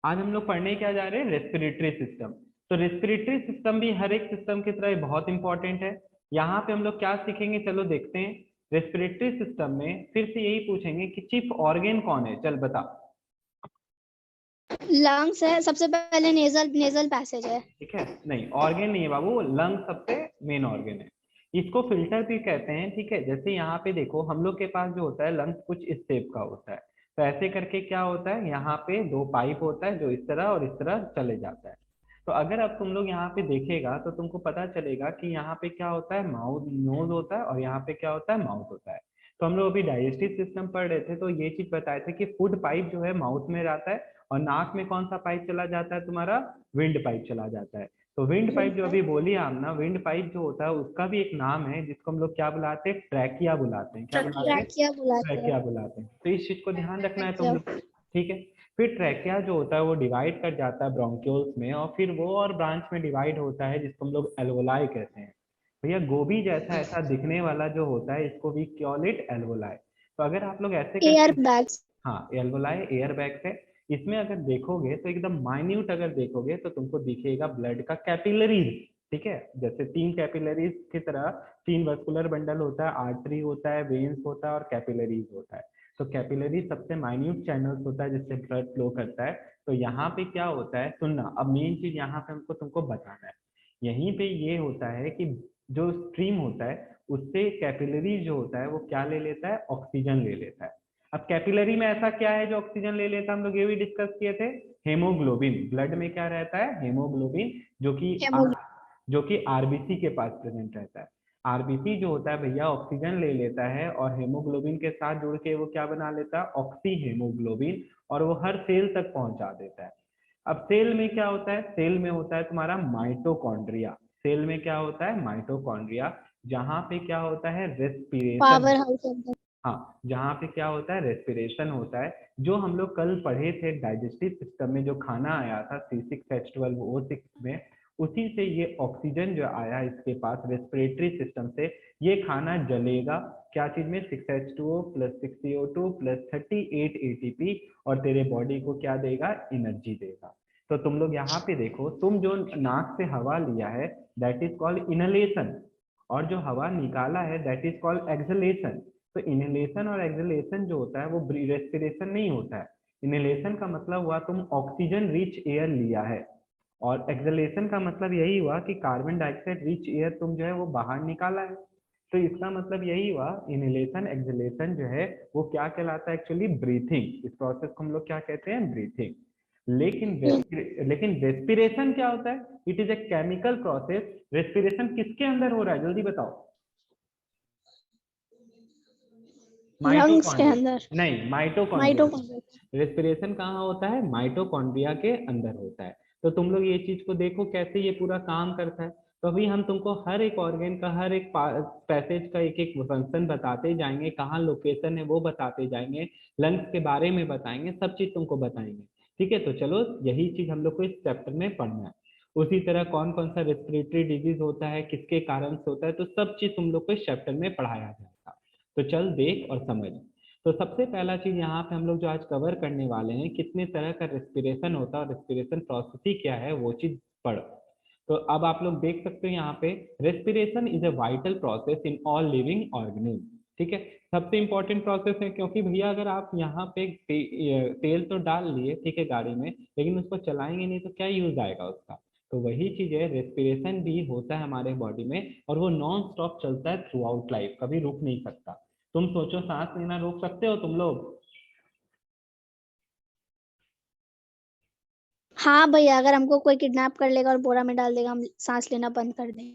आज हम लोग पढ़ने क्या जा रहे हैं, रेस्पिरेटरी सिस्टम। तो रेस्पिरेटरी सिस्टम भी हर एक सिस्टम की तरह बहुत इंपॉर्टेंट है। यहाँ पे हम लोग क्या सीखेंगे, चलो देखते हैं। रेस्पिरेटरी सिस्टम में फिर से यही पूछेंगे कि चीफ ऑर्गन कौन है, चल बता। लंग्स है सबसे पहले, नेजल नेजल पैसेज है। ठीक है, नहीं ऑर्गन नहीं है बाबू, लंग सबसे मेन ऑर्गन है। इसको फिल्टर भी कहते हैं। ठीक है, जैसे यहाँ पे देखो हम लोग के पास जो होता है लंग्स कुछ इस शेप का होता है। तो ऐसे करके क्या होता है, यहाँ पे दो पाइप होता है जो इस तरह और इस तरह चले जाता है। तो अगर अब तुम लोग यहाँ पे देखेगा तो तुमको पता चलेगा कि यहाँ पे क्या होता है, माउथ नोज होता है, और यहाँ पे क्या होता है, माउथ होता है। तो हम लोग अभी डाइजेस्टिव सिस्टम पढ़ रहे थे तो ये चीज बताए थे कि फूड पाइप जो है माउथ में जाता है, और नाक में कौन सा पाइप चला जाता है तुम्हारा, विंड पाइप चला जाता है। तो विंड पाइप जो अभी बोली आमना, विंड पाइप जो होता है उसका भी एक नाम है जिसको हम लोग क्या बुलाते हैं, ट्रैकिया बुलाते हैं। क्या बुलाते हैं, ट्रैकिया बुलाते हैं। ट्रैकिया बुलाते हैं। तो इस चीज को ध्यान रखना है तुम लोग। ठीक है, फिर ट्रैकिया जो होता है वो डिवाइड कर जाता है ब्रोंक्यूल्स में, और फिर वो और ब्रांच में डिवाइड होता है जिसको हम लोग एल्वोलाई कहते हैं। भैया गोभी जैसा ऐसा दिखने वाला जो होता है इसको भी कॉल इट एल्वोलाई। तो अगर आप लोग ऐसे एयर करके, बैग्स। हाँ एल्वोलाई एयर बैग्स है। इसमें अगर देखोगे तो एकदम माइन्यूट अगर देखोगे तो तुमको दिखेगा ब्लड का कैपिलरीज। ठीक है, जैसे तीन कैपिलरीज की तरह तीन वस्कुलर बंडल होता है, आर्टरी होता है, वेन्स होता है और कैपिलरीज होता है। तो कैपिलरी सबसे माइन्यूट चैनल्स होता है जिससे ब्लड फ्लो करता है। तो यहाँ पे क्या होता है, सुनना अब मेन चीज यहाँ पे हमको तुमको बताना है। यहीं पे ये होता है कि जो स्ट्रीम होता है उससे कैपिलरी जो होता है वो क्या ले लेता है, ऑक्सीजन ले लेता है। अब कैपिलरी में ऐसा क्या है जो ऑक्सीजन ले लेता है, हम लोग ये भी डिस्कस किए थे, हेमोग्लोबिन। ब्लड में क्या रहता है, हेमोग्लोबिन, जो कि आरबीसी के पास प्रेजेंट रहता है। आरबीसी जो होता है भैया ऑक्सीजन ले लेता है और हेमोग्लोबिन के साथ जुड़ के वो क्या बना लेता है, ऑक्सी हेमोग्लोबिन, और वो हर सेल तक पहुंचा देता है। अब सेल में क्या होता है, सेल में होता है तुम्हारा माइटोकॉन्ड्रिया। सेल में क्या होता है, माइटोकॉन्ड्रिया, जहां पे क्या होता है, रेस्पिरेशन। Power house. हाँ, जहाँ पे क्या होता है, रेस्पिरेशन होता है। जो हम लोग कल पढ़े थे डाइजेस्टिव सिस्टम में जो खाना आया था C6H12O6 में, उसी से ये ऑक्सीजन जो आया इसके पास रेस्पिरेटरी सिस्टम से, ये खाना जलेगा क्या चीज में, 6H2O plus 6CO2 plus 38 ATP, और तेरे बॉडी को क्या देगा, एनर्जी देगा। तो तुम लोग यहाँ पे देखो, तुम जो नाक से हवा लिया है दैट इज कॉल्ड इनहेलेशन, और जो हवा निकाला है दैट इज कॉल्ड एक्सहेलेशन। तो इनहेलेशन और एक्सहेलेशन जो होता है वो रेस्पिरेशन नहीं होता है। इनहेलेशन का मतलब हुआ तुम ऑक्सीजन रिच एयर लिया है, और एक्सहेलेशन का मतलब यही हुआ कि कार्बन डाइऑक्साइड रिच एयर तुम जो है वो बाहर निकाला है। तो इसका मतलब यही हुआ, इनहेलेशन एक्सहेलेशन जो है वो क्या कहलाता है, एक्चुअली ब्रीथिंग। इस प्रोसेस को हम लोग क्या कहते हैं, ब्रीथिंग। लेकिन रेस्पिरेशन क्या होता है, it is a chemical process. Respiration किसके अंदर हो रहा है, जल्दी बताओ। लंग्स के माइटोकॉन्ड्रिया, अंदर। नहीं माइटोकॉन्ड्रिया। माइटोकॉन्ड्रिया। रेस्पिरेशन कहाँ होता है, माइटोकॉन्ड्रिया के अंदर होता है। तो तुम लोग ये चीज को देखो कैसे ये पूरा काम करता है। तो अभी हम तुमको हर एक ऑर्गन का हर एक पैसेज का एक एक फंक्शन बताते जाएंगे, कहाँ लोकेशन है वो बताते जाएंगे, लंग्स के बारे में बताएंगे, सब चीज तुमको बताएंगे। ठीक है, तो चलो यही चीज हम लोग को इस चैप्टर में पढ़ना है। उसी तरह कौन कौन सा रेस्पिरेटरी डिजीज होता है, किसके कारण से होता है, तो सब चीज तुम लोग को इस चैप्टर में पढ़ाया जाएगा। तो चल देख और समझ। तो सबसे पहला चीज यहाँ पे हम लोग जो आज कवर करने वाले हैं, कितने तरह का रेस्पिरेशन होता है और रेस्पिरेशन प्रोसेस ही क्या है वो चीज पढ़। तो अब आप लोग देख सकते हो यहाँ पे, respiration is a vital process in all living organism. ठीक है, सबसे इंपॉर्टेंट प्रोसेस है, क्योंकि भैया अगर आप यहाँ पे तेल तो डाल लिए ठीक है गाड़ी में, लेकिन उसको चलाएंगे नहीं तो क्या यूज आएगा उसका। तो वही चीज है, रेस्पिरेशन भी होता है हमारे बॉडी में, और वो नॉन स्टॉप चलता है थ्रू आउट लाइफ, कभी रुक नहीं सकता। तुम सोचो, सांस लेना रोक सकते हो तुम लोग? हाँ भैया, अगर हमको कोई किडनैप कर लेगा और बोरा में डाल देगा, हम सांस लेना बंद कर देंगे।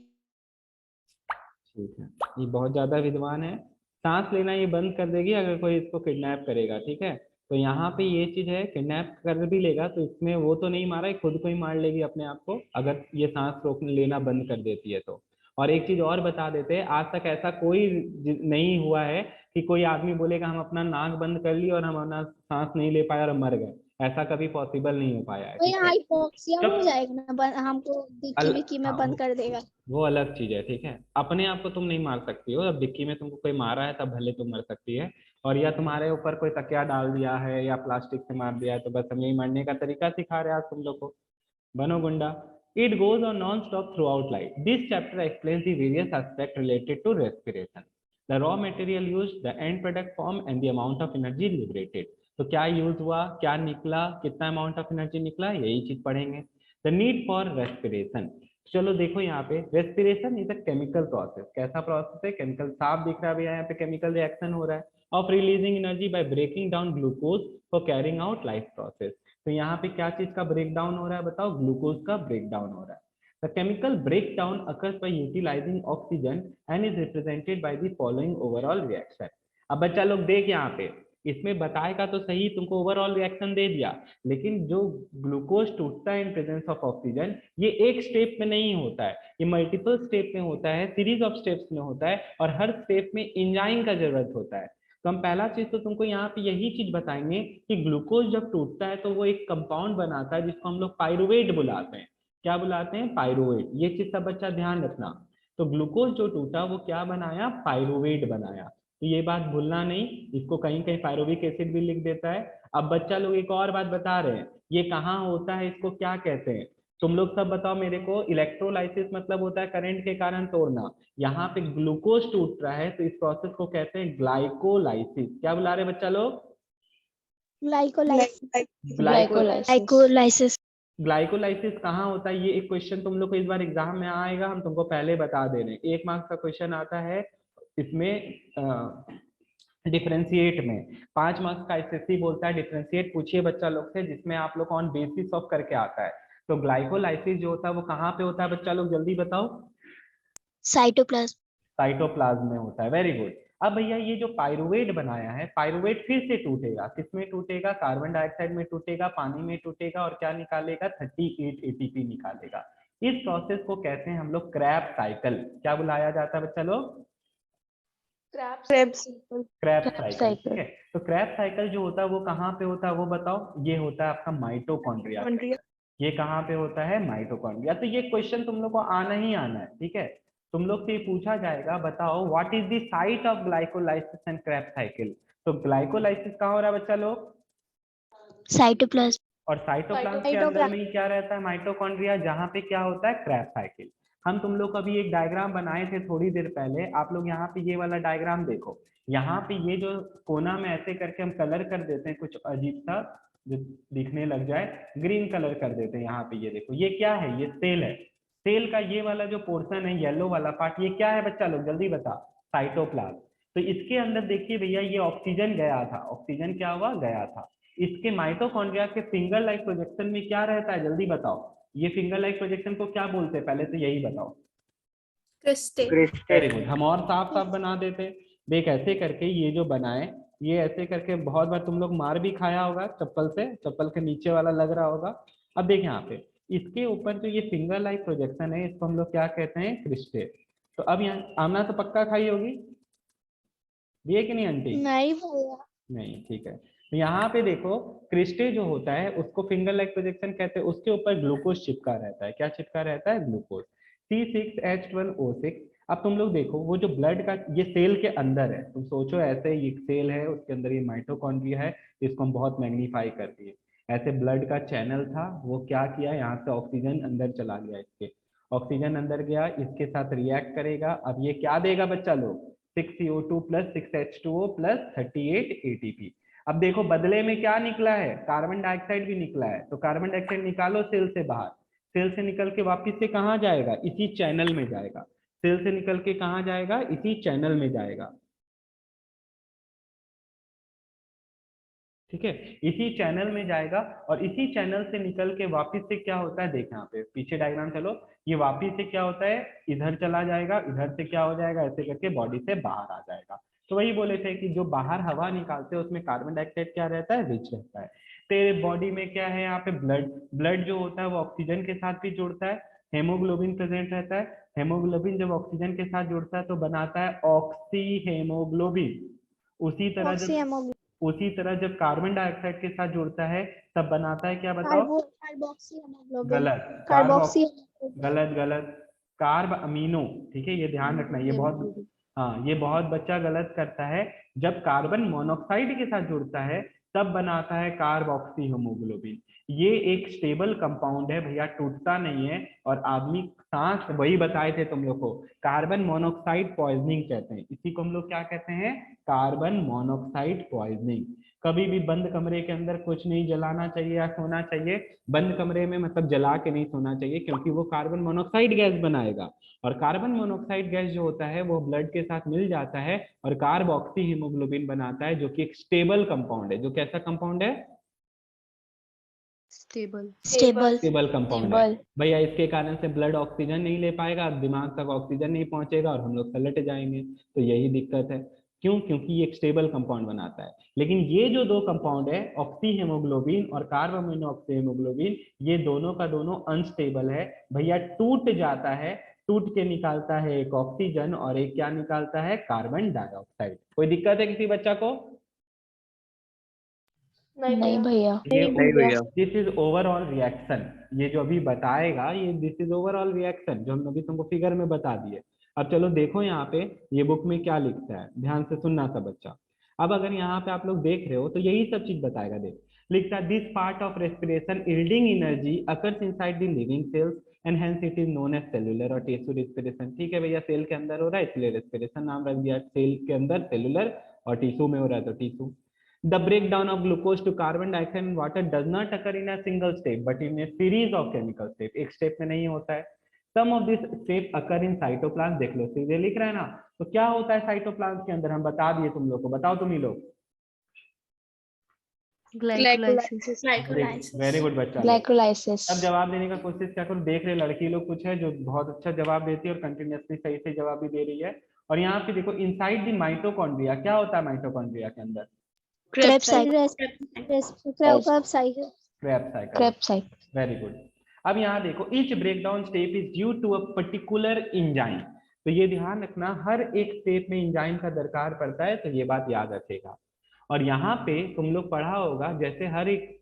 ठीक है, ये बहुत ज्यादा विद्वान है। सांस लेना ये बंद कर देगी अगर कोई इसको किडनैप करेगा। ठीक है, तो यहाँ पे ये चीज है, किडनैप कर भी लेगा तो इसमें वो तो नहीं मारा, खुद को ही मार लेगी अपने आप को अगर ये सांस रोक लेना बंद कर देती है तो। और एक चीज और बता देते हैं, आज तक ऐसा कोई नहीं हुआ है कि कोई आदमी बोलेगा हम अपना नाक बंद कर लिए और हम अपना सांस नहीं ले पाए और मर गए। ऐसा कभी पॉसिबल नहीं हो पाया है। भैया ठीक है, हाइपोक्सिया हो जब जाएगा ना, हमको दिक्की विक्की में हाँ बंद कर देगा। वो अलग चीज है। ठीक है, अपने आप को तुम नहीं मार सकती हो, अब डिक्की में तुमको कोई मारा है तब भले तुम मर सकती है। और या तुम्हारे ऊपर कोई तकिया डाल दिया है या प्लास्टिक से मार दिया है, तो बस हम यही मरने का तरीका सिखा रहे हैं आज तुम लोग को, बनो गुंडा। It goes on non-stop throughout life. This chapter explains the various aspects related to respiration, the raw material used, the end product form, and the amount of energy liberated. तो क्या यूज हुआ, क्या निकला, कितना अमाउंट ऑफ एनर्जी निकला, यही चीज पढ़ेंगे। द नीड फॉर रेस्पिरेशन, चलो देखो यहाँ पे respiration is a chemical process. कैसा प्रोसेस है, केमिकल साफ दिख रहा है भैया, यहाँ पे केमिकल रिएक्शन हो रहा है of releasing energy by breaking down glucose for carrying out life process. तो यहाँ पे क्या चीज का ब्रेक डाउन हो रहा है बताओ, ग्लूकोज का ब्रेक डाउन हो रहा है। The chemical break down occurs by utilizing oxygen and is represented by the following overall reaction. अब बच्चा लोग देख यहाँ पे, इसमें बताएगा तो सही, तुमको ओवरऑल रिएक्शन दे दिया, लेकिन जो ग्लूकोज टूटता है इन प्रेजेंस ऑफ ऑक्सीजन, ये एक स्टेप में नहीं होता है, ये मल्टीपल स्टेप में होता है, सीरीज ऑफ स्टेप्स में होता है, और हर स्टेप में एंजाइम का जरूरत होता है। तो हम पहला चीज तो तुमको यहाँ पे यही चीज बताएंगे कि ग्लूकोज जब टूटता है तो वो एक कंपाउंड बनाता है जिसको हम लोग पायरुवेट बुलाते हैं। क्या बुलाते हैं, पायरुवेट। ये चीज सब बच्चा ध्यान रखना। तो ग्लूकोज जो टूटा वो क्या बनाया, पायरुवेट बनाया। तो ये बात भूलना नहीं, इसको कहीं कहीं पायरुविक एसिड भी लिख देता है। अब बच्चा लोग एक और बात बता रहे हैं, ये कहाँ होता है, इसको क्या कहते हैं, तुम लोग सब बताओ मेरे को। इलेक्ट्रोलाइसिस मतलब होता है करंट के कारण तोड़ना, यहाँ पे ग्लूकोज टूट रहा है तो इस प्रोसेस को कहते हैं ग्लाइकोलाइसिस। क्या बुला रहे बच्चा लोग, ग्लाइकोलाइसिस। ग्लाइकोलाइसिस कहाँ होता है, ये एक क्वेश्चन तुम लोग को इस बार एग्जाम में आएगा, हम तुमको पहले बता दे रहे हैं। 1 मार्क्स का क्वेश्चन आता है इसमें डिफरेंशिएट में, 5 मार्क्स का एसएससी बोलता है डिफरेंशिएट पूछिए बच्चा लोग से, जिसमें आप लोग ऑन बेसिस ऑफ करके आता है। तो ग्लाइकोलाइसिस जो होता है वो कहाँ पे होता है बच्चा लोग, जल्दी बताओ। साइटोप्लाज्म। साइटोप्लाज्म में होता है, वेरी गुड। अब भैया ये जो पायरुवेट बनाया है, पायरुवेट फिर से टूटेगा, किसमें टूटेगा, कार्बन डाइऑक्साइड में टूटेगा, पानी में टूटेगा, और क्या निकालेगा, 38 एटीपी निकालेगा। इस प्रोसेस को कहते हैं हम लोग क्रैब साइकिल। क्या बुलाया जाता है बच्चा लोग, क्रैब साइकिल। ठीक है, तो क्रैब साइकिल जो होता है वो कहाँ पे होता है वो बताओ, ये होता है आपका माइटोकॉन्ड्रिया। ये कहाँ पे होता है, माइटोकॉन्ड्रिया। तो ये क्वेश्चन तुम लोग को आना ही आना है, ठीक है। तुम लोग से पूछा जाएगा, बताओ what is the site of glycolysis and Krebs cycle. तो ग्लाइकोलाइसिस कहाँ हो रहा है बच्चा लोग, साइटोप्लाज्म। और साइटोप्लाज्म के अंदर में ही क्या रहता है, माइटोकॉन्ड्रिया, जहाँ पे क्या होता है, क्रैब साइकिल। हम तुम लोग अभी एक डायग्राम बनाए थे थोड़ी देर पहले, आप लोग यहाँ पे ये वाला डायग्राम देखो। यहाँ पे ये जो कोना में ऐसे करके हम कलर कर देते हैं कुछ अजीब सा जो दिखने लग जाए, ग्रीन कलर कर देते हैं। यहाँ पे ये देखो, ये क्या है, ये सेल है। सेल का ये वाला जो पोर्शन है, येलो वाला पार्ट, ये क्या है बच्चा लोग, जल्दी बता, साइटोप्लाज्म। तो इसके अंदर देखिए भैया, ये ऑक्सीजन गया था, ऑक्सीजन क्या हुआ, गया था। इसके माइटोकॉन्ड्रिया के फिंगर लाइक प्रोजेक्शन में क्या रहता है, जल्दी बताओ। ये फिंगर लाइक प्रोजेक्शन को क्या बोलते हैं, पहले तो यही बताओ। वेरी गुड, हम और साफ साफ बना देते। देख ऐसे करके ये जो बनाए, ये ऐसे करके बहुत बार तुम लोग मार भी खाया होगा चप्पल से, चप्पल के नीचे वाला लग रहा होगा। अब देख यहाँ पे इसके ऊपर जो ये फिंगर लाइक प्रोजेक्शन है, इसको हम लोग क्या कहते हैं, क्रिस्टे। तो अब यहाँ आमना तो पक्का खाई होगी, दिए कि नहीं आंटी, नहीं भैया। नहीं, ठीक है। तो यहाँ पे देखो, क्रिस्टे जो होता है उसको फिंगर लाइक प्रोजेक्शन कहते हैं, उसके ऊपर ग्लूकोज चिपका रहता है। क्या चिपका रहता है, ग्लूकोज, C6H12O6। अब तुम लोग देखो, वो जो ब्लड का ये सेल के अंदर है, तुम सोचो ऐसे ये सेल है, उसके अंदर ये माइटोकॉन्ड्रिया है, इसको हम बहुत मैग्नीफाई कर दिए। ऐसे ब्लड का चैनल था, वो क्या किया, यहाँ से ऑक्सीजन अंदर चला गया, इसके ऑक्सीजन अंदर गया, इसके साथ रिएक्ट करेगा। अब ये क्या देगा बच्चा लोग, 6CO2 plus 6H2O plus 38 ATP। अब देखो बदले में क्या निकला है, कार्बन डाइऑक्साइड भी निकला है। तो कार्बन डाइऑक्साइड निकालो सेल से बाहर, सेल से निकल के वापस से कहाँ जाएगा, इसी चैनल में जाएगा। सेल से निकल के कहाँ जाएगा, इसी चैनल में जाएगा, ठीक है, इसी चैनल में जाएगा। और इसी चैनल से निकल के वापस से क्या होता है, देख यहाँ पे पीछे डायग्राम चलो, ये वापस से क्या होता है, इधर चला जाएगा, इधर से क्या हो जाएगा, ऐसे करके बॉडी से बाहर आ जाएगा। तो वही बोले थे कि जो बाहर हवा निकालते हैं उसमें कार्बन डाइऑक्साइड क्या रहता है, रिच रहता है। तेरे बॉडी में क्या है, यहाँ पे ब्लड, ब्लड जो होता है वो ऑक्सीजन के साथ भी जुड़ता है, हेमोग्लोबिन प्रेजेंट रहता है। हेमोग्लोबिन जब ऑक्सीजन के साथ जुड़ता है तो बनाता है ऑक्सी हेमोग्लोबिन। उसी तरह जब कार्बन डाइऑक्साइड के साथ जुड़ता है तब बनाता है क्या, बताओ, गलत, गलत, गलत, कार्ब अमीनो। ठीक है, ये ध्यान रखना, ये बहुत हाँ, ये बहुत बच्चा गलत करता है। जब कार्बन मोनोऑक्साइड के साथ जुड़ता है तब बनाता है कार्बोक्सी हीमोग्लोबिन। ये एक स्टेबल कंपाउंड है भैया, टूटता नहीं है। और आदमी सांस, वही बताए थे तुम लोग को, कार्बन मोनोऑक्साइड पॉइजनिंग कहते हैं इसी को। हम लोग क्या कहते हैं? Carbon monoxide poisoning. कभी भी बंद कमरे के अंदर कुछ नहीं जलाना चाहिए या सोना चाहिए। बंद कमरे में मतलब जला के नहीं सोना चाहिए, क्योंकि वो कार्बन मोनोऑक्साइड गैस बनाएगा। और कार्बन मोनोऑक्साइड गैस जो होता है वो ब्लड के साथ मिल जाता है और कार्बोक्सी हीमोग्लोबिन बनाता है, जो कि एक स्टेबल कंपाउंड है। जो कैसा कंपाउंड है? स्टेबल। स्टेबल कंपाउंड है भैया। इसके कारण से ब्लड ऑक्सीजन नहीं ले पाएगा, दिमाग तक ऑक्सीजन नहीं पहुंचेगा और हम लोग पलट जाएंगे। तो यही दिक्कत है। क्यों? क्योंकि ये एक स्टेबल कंपाउंड बनाता है। लेकिन ये जो दो कंपाउंड है, ऑक्सी हीमोग्लोबिन और कार्बोमोनोऑक्सी हीमोग्लोबिन, ये दोनों का दोनों अनस्टेबल है भैया, टूट जाता है। टूट के निकालता है एक ऑक्सीजन और एक क्या निकालता है? Carbon dioxide. कोई दिक्कत है किसी बच्चा को? नहीं भैया। नहीं भैया। This is overall reaction. ये जो अभी बताएगा, ये दिस इज ओवरऑल रिएक्शन जो हम अभी तुमको फिगर में बता दिए। अब चलो देखो यहाँ पे ये बुक में क्या लिखता है, ध्यान से सुनना सब बच्चा। अब अगर यहाँ पे आप लोग देख रहे हो तो यही सब चीज बताएगा। देख, लिखता है this part of respiration yielding energy occurs inside the living cells and hence it is known as cellular और टिश्यू रेस्पिरेशन। ठीक है भैया, सेल के अंदर हो रहा है इसलिए रेस्पिरेशन नाम रख दिया। सेल के अंदर सेलुलर और टिश्यू में हो रहा है तो tissue. The breakdown of glucose to carbon dioxide and water does not occur in a single step, but in a series of chemical steps. एक स्टेप में नहीं होता है। Some of this step occur in cytoplasm। देख लो सीधे लिख रहा है ना। तो क्या होता है साइटोप्लाज्म के अंदर? हम बता दिए तुम लोग को, बताओ तुम ही लोग। ग्लाइकोलाइसिस। वेरी गुड बच्चा। ग्लाइकोलाइसिस। अब जवाब देने का कोशिश क्या करो। देख रहे लड़की लोग कुछ है जो बहुत अच्छा जवाब देती है और कंटिन्यूअसली सही से जवाब भी दे रही है। और यहाँ पे देखो, इनसाइड द माइटोकॉन्ड्रिया, क्या होता है माइटोकॉन्ड्रिया के अंदर? Krebs cycle. Very good. अब यहाँ देखो, each breakdown step is due to a particular enzyme. तो ये ध्यान रखना, हर एक स्टेप में एंजाइम का दरकार पड़ता है, तो ये बात याद रखेगा। और यहाँ पे तुम लोग पढ़ा होगा, जैसे हर एक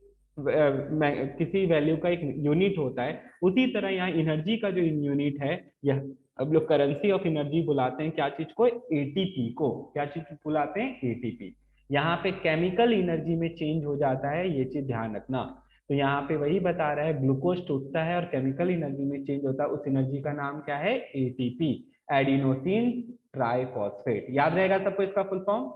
किसी वैल्यू का एक यूनिट होता है, उसी तरह यहाँ एनर्जी का जो यूनिट है, यह अब लोग करेंसी ऑफ एनर्जी बुलाते हैं। क्या चीज को? एटीपी को। क्या चीज बुलाते हैं? एटीपी। यहाँ पे केमिकल एनर्जी में चेंज हो जाता है, ये चीज ध्यान रखना। तो यहाँ पे वही बता रहा है, ग्लूकोज टूटता है और केमिकल एनर्जी में चेंज होता है, उस एनर्जी का नाम क्या है? ATP, adenosine triphosphate. याद रहेगा सबको इसका फुल फॉर्म?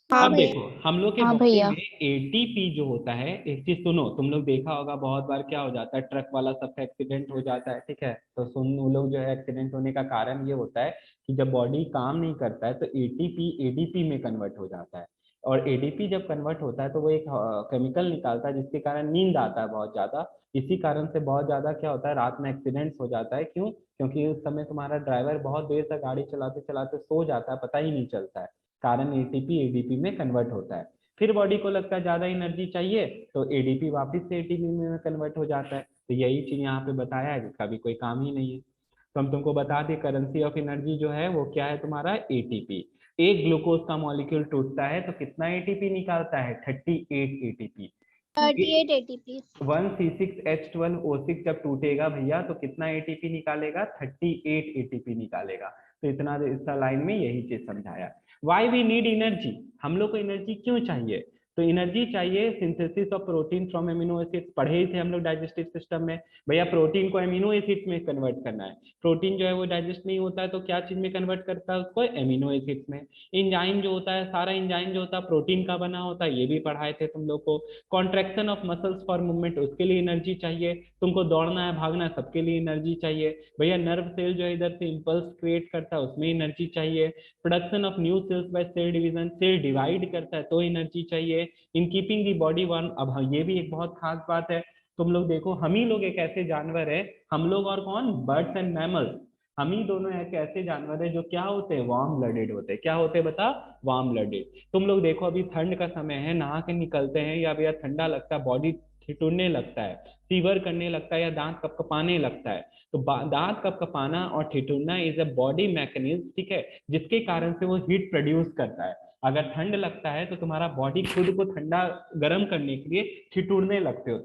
अब देखो हम लोग के बॉडी में एटीपी जो होता है, एक चीज सुनो, तुम लोग देखा होगा बहुत बार क्या हो जाता है, ट्रक वाला सबका एक्सीडेंट हो जाता है, ठीक है? तो सुन, वो लोग जो है एक्सीडेंट होने का कारण ये होता है कि जब बॉडी काम नहीं करता है तो एटीपी एडीपी में कन्वर्ट हो जाता है। और एडीपी जब कन्वर्ट होता है तो वो एक केमिकल निकालता है जिसके कारण नींद आता है बहुत ज्यादा। इसी कारण से बहुत ज्यादा क्या होता है, रात में एक्सीडेंट्स हो जाता है। क्यों? क्योंकि उस समय तुम्हारा ड्राइवर बहुत देर तक गाड़ी चलाते चलाते सो जाता है, पता ही नहीं चलता है, कारण एटीपी एडीपी में कन्वर्ट होता है। फिर बॉडी को लगता है ज्यादा एनर्जी चाहिए तो एडीपी वापस से एटीपी में कन्वर्ट हो जाता है। तो यही चीज यहाँ पे बताया है, जिसका भी कोई काम ही नहीं है। तो हम तुमको बता दें, करेंसी ऑफ एनर्जी जो है वो क्या है तुम्हारा? एटीपी। एक ग्लूकोज का मॉलिक्यूल टूटता है तो कितना एटीपी निकालता है? 38 एटीपी। 38 एटीपी। 1C6H12O6 जब टूटेगा भैया तो कितना एटीपी निकालेगा? 38 एटीपी निकालेगा। तो इतना इस लाइन में यही चीज समझाया। वाई वी नीड एनर्जी, हम लोग को एनर्जी क्यों चाहिए? तो एनर्जी चाहिए synthesis of protein from amino acids. पढ़े ही थे हम लोग डाइजेस्टिव सिस्टम में भैया, प्रोटीन को एमिनो एसिड्स में कन्वर्ट करना है। प्रोटीन जो है वो डाइजेस्ट नहीं होता है तो क्या चीज में कन्वर्ट करता है उसको? एमिनो एसिड्स में। एंजाइम जो होता है, सारा एंजाइम जो होता है प्रोटीन का बना होता है, ये भी पढ़ाए थे तुम लोग को। Contraction of muscles for movement, उसके लिए एनर्जी चाहिए। तुमको दौड़ना है, भागना है, सबके लिए एनर्जी चाहिए भैया। नर्व सेल जो है इधर से इंपल्स क्रिएट करता है, उसमें एनर्जी चाहिए। Production of new cells by cell division, cell divide करता है तो एनर्जी चाहिए। In keeping the body warm, अब हाँ ये भी एक बहुत खास बात है। तुम लोग देखो, हम ही लोग एक ऐसे जानवर है, हम लोग और कौन? Birds and mammals. हम ही दोनों एक ऐसे जानवर है जो क्या होते हैं? वार्म ब्लडेड होते हैं। क्या होते हैं बता? Warm blooded. तुम लोग देखो, अभी ठंड का समय है, नहा के निकलते हैं या भैया ठंडा लगता है, बॉडी ठिठुरने लगता है, फीवर करने लगता है या दांत कपकपाने लगता है। तो दांत कपकपाना और ठिठुरना इज अ बॉडी मैकेनिज्म, ठीक है, जिसके कारण से वो हीट प्रोड्यूस करता है। अगर ठंड लगता है तो तुम्हारा बॉडी खुद को ठंडा गर्म करने के लिए ठिठुरने लगते हो।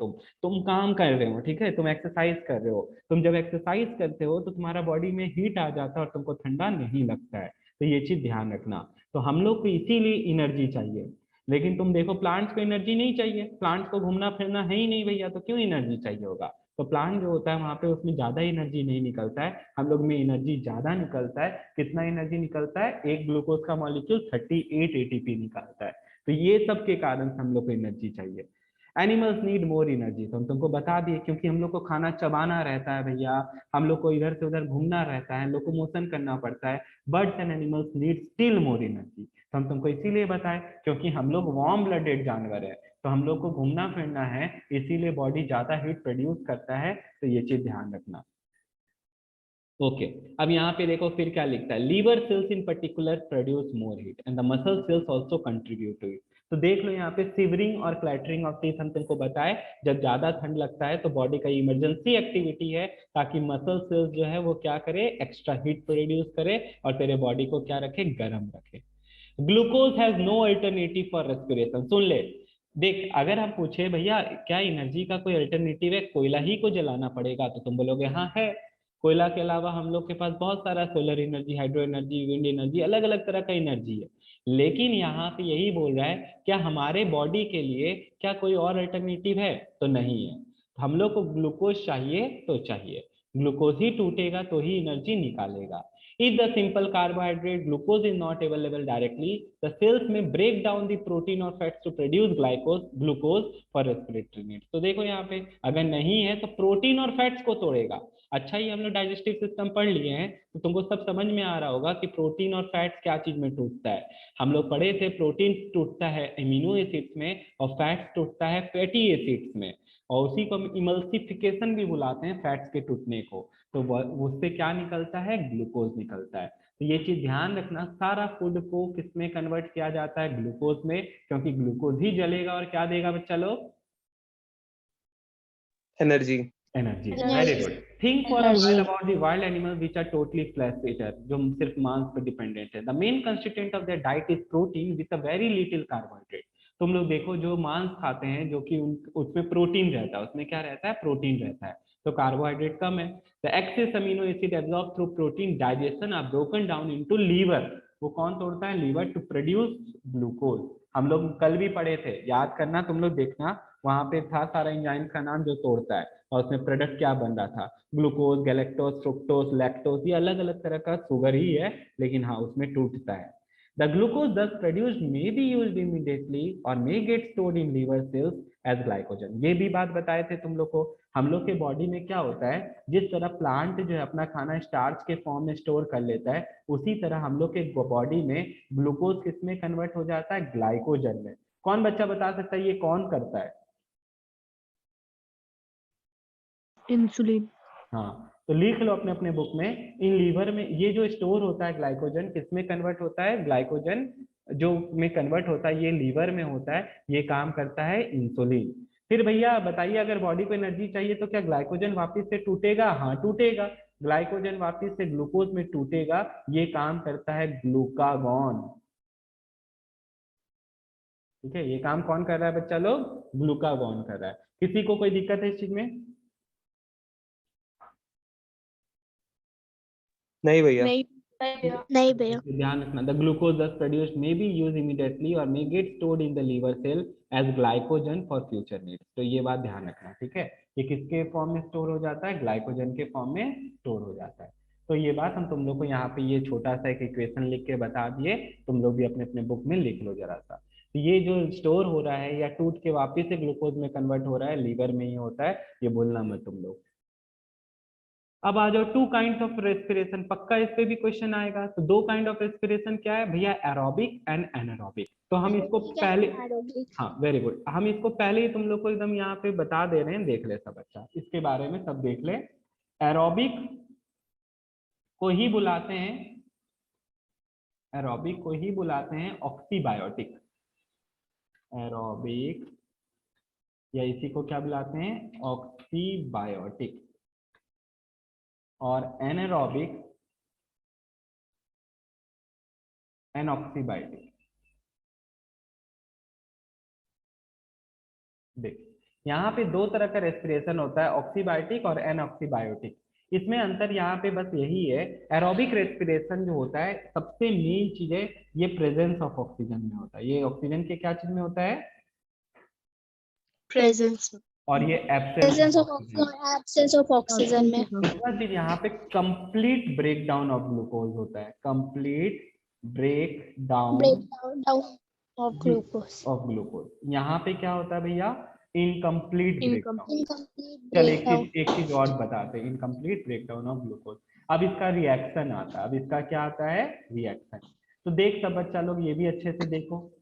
तुम काम कर रहे हो, ठीक है, तुम एक्सरसाइज कर रहे हो, तुम जब एक्सरसाइज करते हो तो तुम्हारा बॉडी में हीट आ जाता है और तुमको ठंडा नहीं लगता है। तो ये चीज ध्यान रखना। तो हम लोग को इसीलिए एनर्जी चाहिए, लेकिन तुम देखो प्लांट्स को एनर्जी नहीं चाहिए, प्लांट्स को घूमना फिरना है ही नहीं भैया, तो क्यों एनर्जी चाहिए होगा। तो प्लांट जो होता है वहां पे उसमें ज्यादा एनर्जी नहीं निकलता है, हम लोग में एनर्जी ज्यादा निकलता है। कितना एनर्जी निकलता है, एक ग्लूकोज का मॉलिक्यूल 38 एटीपी निकालता है। तो ये सब के कारण से हम लोग को एनर्जी चाहिए। एनिमल्स नीड मोर एनर्जी, तो हम तुमको बता दिए, क्योंकि हम लोग को खाना चबाना रहता है भैया, हम लोग को इधर से उधर घूमना रहता है, लोकोमोशन करना पड़ता है। Birds and animals need still more energy, तो हम तुमको इसीलिए बताएं क्योंकि हम लोग वार्म ब्लडेड जानवर है, तो हम लोग को घूमना फिरना है, इसीलिए बॉडी ज्यादा हीट प्रोड्यूस करता है। तो ये चीज ध्यान रखना। ओके अब यहाँ पे देखो फिर क्या लिखता है, liver cells in particular produce more heat and the muscle cells also contribute to it. तो देख लो यहाँ पे सिवरिंग और क्लैटरिंग ऑफ टीथ हम तुमको बताए, जब ज्यादा ठंड लगता है तो बॉडी का इमरजेंसी एक्टिविटी है ताकि मसल सेल्स जो है वो क्या करे, एक्स्ट्रा हीट प्रोड्यूस करे और तेरे बॉडी को क्या रखे, गर्म रखे। Glucose has no alternative for respiration, सुन ले, देख अगर हम पूछे भैया क्या एनर्जी का कोई अल्टरनेटिव है, कोयला ही को जलाना पड़ेगा, तो तुम बोलोगे हाँ है। कोयला के अलावा हम लोग के पास बहुत सारा solar energy, hydro energy, wind energy, अलग अलग तरह का एनर्जी है। लेकिन यहाँ पे यही बोल रहा है क्या हमारे बॉडी के लिए क्या कोई और अल्टरनेटिव है, तो नहीं है। हम लोग को ग्लूकोज चाहिए तो चाहिए, ग्लूकोज ही टूटेगा तो ही एनर्जी निकालेगा। If the simple carbohydrate glucose is not available directly, the cells may break down the protein or fats to produce glucose for respiratory needs. तो देखो यहाँ पे अगर नहीं है तो प्रोटीन और फैट्स को तोड़ेगा। अच्छा ही हम लोग डाइजेस्टिव सिस्टम पढ़ लिए हैं तो तुमको सब समझ में आ रहा होगा कि प्रोटीन और फैट्स क्या चीज में टूटता है। हम लोग पढ़े थे प्रोटीन टूटता है एमिनो एसिड्स में और फैट्स टूटता है फैटी एसिड्स में, और उसी को इमल्सिफिकेशन भी बुलाते हैं फैट्स के टूटने को। तो उससे क्या निकलता है, ग्लूकोज निकलता है। तो ये चीज ध्यान रखना, सारा फूड को किसमें कन्वर्ट किया जाता है, ग्लूकोज में, क्योंकि ग्लूकोज ही जलेगा और क्या देगा बच्चा लोग, energy. Energy. Very good. Think for a while about the wild animal which are totally flesh eater, जो सिर्फ मांस पर डिपेंडेंट है। The main constituent of their diet is protein with a very little carbohydrate. तुम लोग देखो जो मांस खाते हैं जो कि उसमें प्रोटीन रहता है, उसमें क्या रहता है, प्रोटीन रहता है, तो कार्बोहाइड्रेट कम है। The excess amino acid absorb through protein digestion are broken down into liver, वो कौन तोड़ता है, लीवर, टू प्रोड्यूस ग्लूकोज। हम लोग कल भी पढ़े थे, याद करना तुम लोग देखना, वहां पे था सारा एंजाइम का नाम जो तोड़ता है, और उसमें प्रोडक्ट क्या बन रहा था, ग्लूकोज, गैलेक्टोज, फ्रुक्टोज, लैक्टोज, ये अलग अलग तरह का शुगर ही है, लेकिन हाँ उसमें टूटता है। The glucose thus produced may be used immediately or may get stored in liver cells as glycogen। ये भी बात बताए थे तुम लोग को। हम लोग के बॉडी में क्या होता है, जिस तरह प्लांट जो है अपना खाना स्टार्च के फॉर्म में स्टोर कर लेता है, उसी तरह हम लोग के बॉडी में ग्लूकोज किस में कन्वर्ट हो जाता है, ग्लाइकोजन में। कौन बच्चा बता सकता है ये कौन करता है, इंसुलिन। हाँ तो लिख लो अपने अपने बुक में, इन लीवर में ये जो स्टोर होता है ग्लाइकोजन, किसमें कन्वर्ट होता है, ग्लाइकोजन जो में कन्वर्ट होता है ये लीवर में होता है, ये काम करता है इंसुलिन। फिर भैया बताइए अगर बॉडी को एनर्जी चाहिए तो क्या ग्लाइकोजन वापस से टूटेगा, हाँ टूटेगा, ग्लाइकोजन वापस से ग्लूकोज में टूटेगा, ये काम करता है ग्लूकागॉन। ठीक है, ये काम कौन कर रहा है बच्चा लोग, ग्लूकागॉन कर रहा है। किसी को कोई दिक्कत है इस चीज में, नहीं भैया। नहीं भैया। ध्यान रखना, the glucose thus produced may be used immediately और may get stored in the liver cell as glycogen for future needs. तो ये बात ध्यान रखना, ठीक है, ये किसके फॉर्म में स्टोर हो जाता है, ग्लाइकोजन के फॉर्म में स्टोर हो जाता है। तो ये बात हम तुम लोग को यहाँ पे ये छोटा सा एक इक्वेशन लिख के बता दिए, तुम लोग भी अपने अपने बुक में लिख लो जरा सा। तो ये जो स्टोर हो रहा है या टूट के वापिस से ग्लूकोज में कन्वर्ट हो रहा है, लीवर में ही होता है, ये बोलना मत तुम लोग। अब आ जाओ टू काइंड ऑफ रेस्पिरेशन, पक्का इस पे भी क्वेश्चन आएगा। तो दो काइंड ऑफ रेस्पिरेशन क्या है भैया, एरोबिक एंड एनारोबिक। तो हम इसको पहले, हाँ वेरी गुड, हम इसको पहले ही तुम लोग को एकदम यहाँ पे बता दे रहे हैं, देख ले सब अच्छा, इसके बारे में सब देख ले। एरोबिक को ही बुलाते हैं, एरोबिक को ही बुलाते हैं ऑक्सीबायोटिक, एरोबिक या इसी को क्या बुलाते हैं, ऑक्सीबायोटिक। और एनारोबिक एनऑक्सीबायोटिक। देख, यहाँ पे दो तरह का रेस्पिरेशन होता है, ऑक्सीबायोटिक और एनऑक्सीबायोटिक। इसमें अंतर यहाँ पे बस यही है, एरोबिक रेस्पिरेशन जो होता है सबसे मेन चीज है ये प्रेजेंस ऑफ ऑक्सीजन में होता है। ये ऑक्सीजन के क्या चीज में होता है? प्रेजेंस और ये absence presence of of oxygen. Absence of oxygen में। दूसरा चीज यहाँ पे complete break down of glucose होता है, complete break down break down of glucose. Of glucose. यहाँ पे क्या होता है भैया? Incomplete breakdown. इनकम्प्लीट चल ब्रेकडाउन। एक चीज और बताते हैं, इनकम्प्लीट ब्रेकडाउन ऑफ ग्लूकोज। अब इसका रिएक्शन आता है, अब इसका क्या आता है? रिएक्शन। तो देख सब बच्चा लोग ये भी अच्छे से देखो,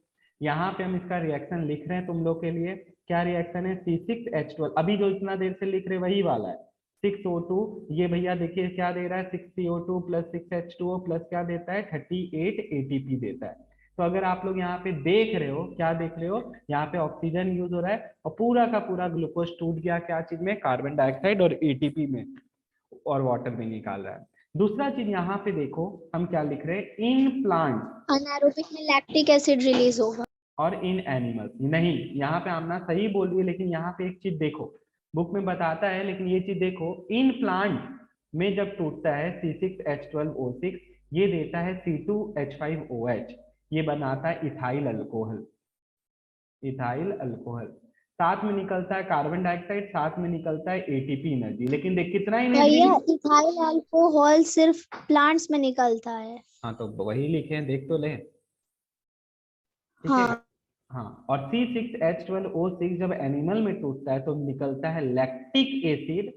यहाँ पे हम इसका रिएक्शन लिख रहे हैं तुम लोग के लिए। क्या रिएक्शन है? C6H12, अभी जो इतना देर से लिख रहे वही वाला है, 6O2। ये भैया देखिए क्या दे रहा है, 6CO2 प्लस 6H2O प्लस क्या देता है? 38 ATP देता है। तो अगर आप लोग यहाँ पे देख रहे हो, क्या देख रहे हो? यहाँ पे ऑक्सीजन यूज हो रहा है और पूरा का पूरा ग्लूकोज टूट गया क्या चीज में? कार्बन डाइऑक्साइड और एटीपी में, और वाटर में निकाल रहा है। दूसरा चीज यहाँ पे देखो हम क्या लिख रहे हैं, इन प्लांट अनारोबिक में लैक्टिक एसिड रिलीज होगा। और इन एनिमल्स। नहीं, यहाँ पे आमना सही बोल रही है, लेकिन यहाँ पे एक चीज देखो, बुक में बताता है लेकिन ये चीज देखो, इन प्लांट में जब टूटता है C6H12O6, ये देता है C2H5OH, ये बनाता है इथाइल अल्कोहल। इथाइल अल्कोहल साथ में निकलता है कार्बन डाइऑक्साइड, साथ में निकलता है एटीपी एनर्जी। लेकिन देख कितना एनर्जी। भैया इथाइल अल्कोहल सिर्फ प्लांट्स में निकलता है। हाँ तो वही लिखे हैं, देख तो ले, ठीक है। हाँ हाँ, और C6H12O6 जब एनिमल में टूटता है तो निकलता है लैक्टिक एसिड,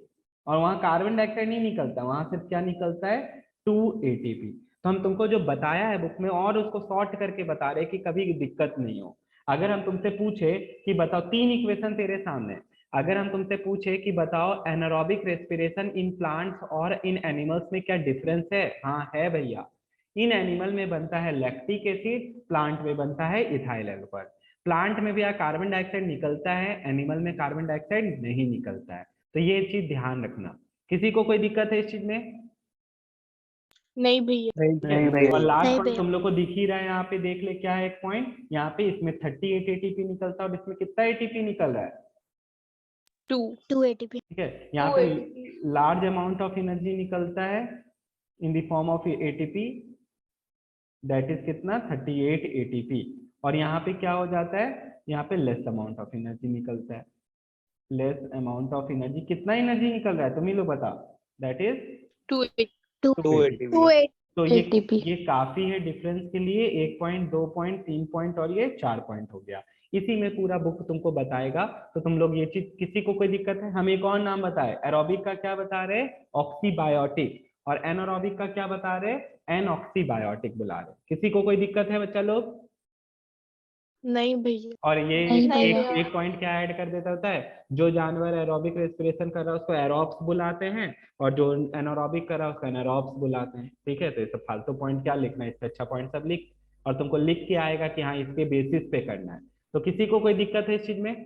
और वहां कार्बन डाइऑक्साइड नहीं निकलता, वहां सिर्फ क्या निकलता है? 2 ATP। तो हम तुमको जो बताया है बुक में और उसको शॉर्ट करके बता रहे हैं कि कभी दिक्कत नहीं हो। अगर हम तुमसे पूछे कि बताओ, तीन इक्वेशन तेरे सामने, अगर हम तुमसे पूछे कि बताओ एनारोबिक रेस्पिरेशन इन प्लांट्स और इन एनिमल्स में क्या डिफरेंस है? हाँ है भैया, इन एनिमल में बनता है लैक्टिक एसिड, प्लांट में बनता है इथाइल अल्कोहल। प्लांट में भी कार्बन डाइऑक्साइड निकलता है, एनिमल में कार्बन डाइऑक्साइड नहीं निकलता है। तो ये चीज ध्यान रखना। किसी को कोई दिक्कत है इस चीज में? नहीं भैया। नहीं भैया। और लास्ट पॉइंट तुम लोग को दिख ही रहा है, यहाँ पे देख ले क्या है एक पॉइंट, यहाँ पे इसमें 38 ATP निकलता है और इसमें कितना ATP निकल रहा है? 2 ATP। ठीक है, यहाँ पे लार्ज अमाउंट ऑफ एनर्जी निकलता है in the form of ATP, that is कितना? 38 ATP। और यहाँ पे क्या हो जाता है? यहाँ पे लेस अमाउंट ऑफ एनर्जी निकलता है। लेस अमाउंट ऑफ एनर्जी, कितना एनर्जी निकल रहा है तुम ही लोग बताओ? दैट इज 2 तो ATP। ये काफी है डिफरेंस के लिए। 1 पॉइंट, 2 पॉइंट, 3 पॉइंट और ये 4 पॉइंट हो गया। इसी में पूरा बुक तुमको बताएगा। तो तुम लोग ये चीज, किसी को कोई दिक्कत है? हम एक और नाम बताए, एरोबिक का क्या बता रहे? ऑक्सीबायोटिक। और एनारोबिक का क्या बता रहे? एनऑक्सीबायोटिक बुला रहे। किसी को कोई दिक्कत है बच्चा लोग? नहीं भैया। और ये नहीं एक पॉइंट क्या ऐड कर देता होता है, जो जानवर एरोबिक रेस्पिरेशन कर रहा है उसको एरोब्स बुलाते हैं, और जो एनारोबिक कर रहा है उसको एनारोब्स बुलाते हैं। ठीक है, तो ये सब फालतू पॉइंट क्या लिखना है, इससे अच्छा पॉइंट सब लिख, और तुमको लिख के आएगा कि हाँ इसके बेसिस पे करना है। तो किसी को कोई दिक्कत है इस चीज में?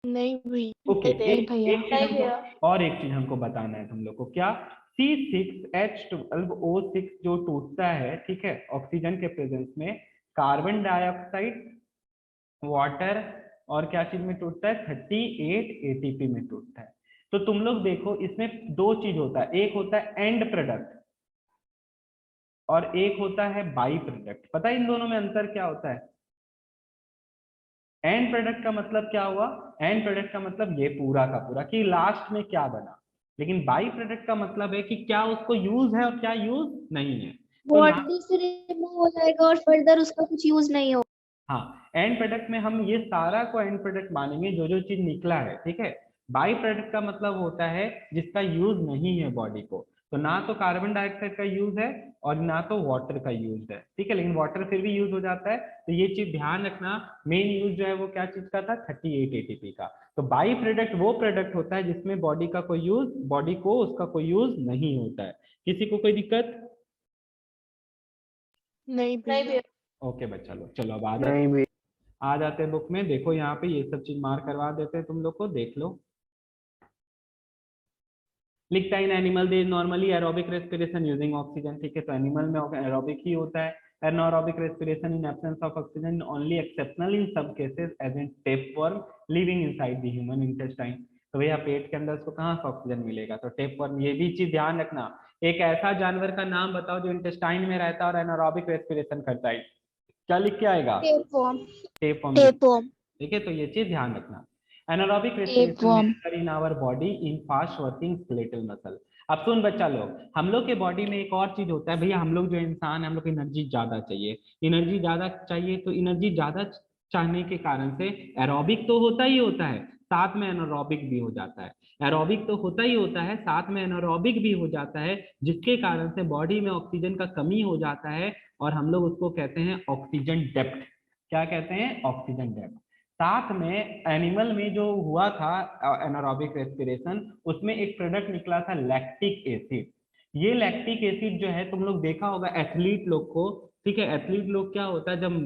नहीं भैया। ओके, भैया। और एक चीज हमको बताना है तुम लोग को, क्या? C6H12O6 जो टूटता है, ठीक है, ऑक्सीजन के प्रेजेंस में, कार्बन डाइऑक्साइड, वाटर और क्या चीज में टूटता है? 38 ATP में टूटता है। तो तुम लोग देखो इसमें दो चीज होता है, एक होता है एंड प्रोडक्ट और एक होता है बाई प्रोडक्ट। पता है इन दोनों में अंतर क्या होता है? एंड प्रोडक्ट का मतलब क्या हुआ? एंड प्रोडक्ट का मतलब ये पूरा का पूरा कि लास्ट में क्या बना, लेकिन बाई प्रोडक्ट का मतलब है कि क्या उसको यूज है और क्या यूज नहीं है। तो बॉडी से रिमूव हो जाएगा और फर्दर उसका कुछ यूज नहीं होगा। हाँ, एंड प्रोडक्ट में हम ये सारा को एंड प्रोडक्ट मानेंगे जो जो चीज निकला है, ठीक है। बाई प्रोडक्ट का मतलब होता है जिसका यूज नहीं है बॉडी को, तो ना तो कार्बन डाइऑक्साइड का यूज है और ना तो वाटर का यूज है, ठीक है, लेकिन वाटर फिर भी यूज हो जाता है। तो ये चीज ध्यान रखना, मेन यूज जो है वो क्या चीज का था? 38 ATP का। तो बाई प्रोडक्ट वो प्रोडक्ट होता है जिसमें बॉडी का कोई यूज, बॉडी को उसका कोई यूज नहीं होता है। किसी को कोई दिक्कत? नहीं भैया। ओके बच्चा लोग, चलो अब आ जाते हैं बुक में। देखो यहाँ पे ये सब चीज मार्क करवा देते हैं तुम लोग को, देख लो। लिखता है in animal they normally aerobic respiration using oxygen, ठीक है, तो एनिमल में एरोबिक ही होता है। Anaerobic respiration in absence of oxygen only exceptional in some cases as in tapeworm living inside the human intestine। तो भैया पेट के अंदर उसको कहाँ से ऑक्सीजन मिलेगा, तो टेपवर्म। ये भी चीज ध्यान रखना, एक ऐसा जानवर का नाम बताओ जो इंटेस्टाइन में रहता है और एनारोबिक रेस्पिरेशन करता है, क्या लिख के आएगा? टेपवर्म। टेपवर्म। टेपवर्म। ठीक है, तो ये चीज ध्यान रखना। Anaerobic tapeworm. Respiration in our body in fast working skeletal muscle. अब सुन बच्चा लोग, हम लोग के बॉडी में एक और चीज होता है भैया, हम लोग जो इंसान है हम लोग को एनर्जी ज्यादा चाहिए। एनर्जी ज्यादा चाहिए, तो एनर्जी ज्यादा चाहने के कारण से एरोबिक तो होता ही होता है, साथ में एनारोबिक भी हो जाता है। एरोबिक तो होता ही होता है, साथ में एनारोबिक भी हो जाता है, जिसके कारण से बॉडी में ऑक्सीजन का कमी हो जाता है और हम लोग उसको कहते हैं ऑक्सीजन डेप्थ। क्या कहते हैं? Oxygen depth. साथ में एनिमल में जो हुआ था एनारोबिक रेस्पिरेशन, उसमें एक प्रोडक्ट निकला था लैक्टिक एसिड। ये लैक्टिक एसिड जो है तुम लोग देखा होगा एथलीट लोग को, ठीक है, एथलीट लोग क्या होता है जब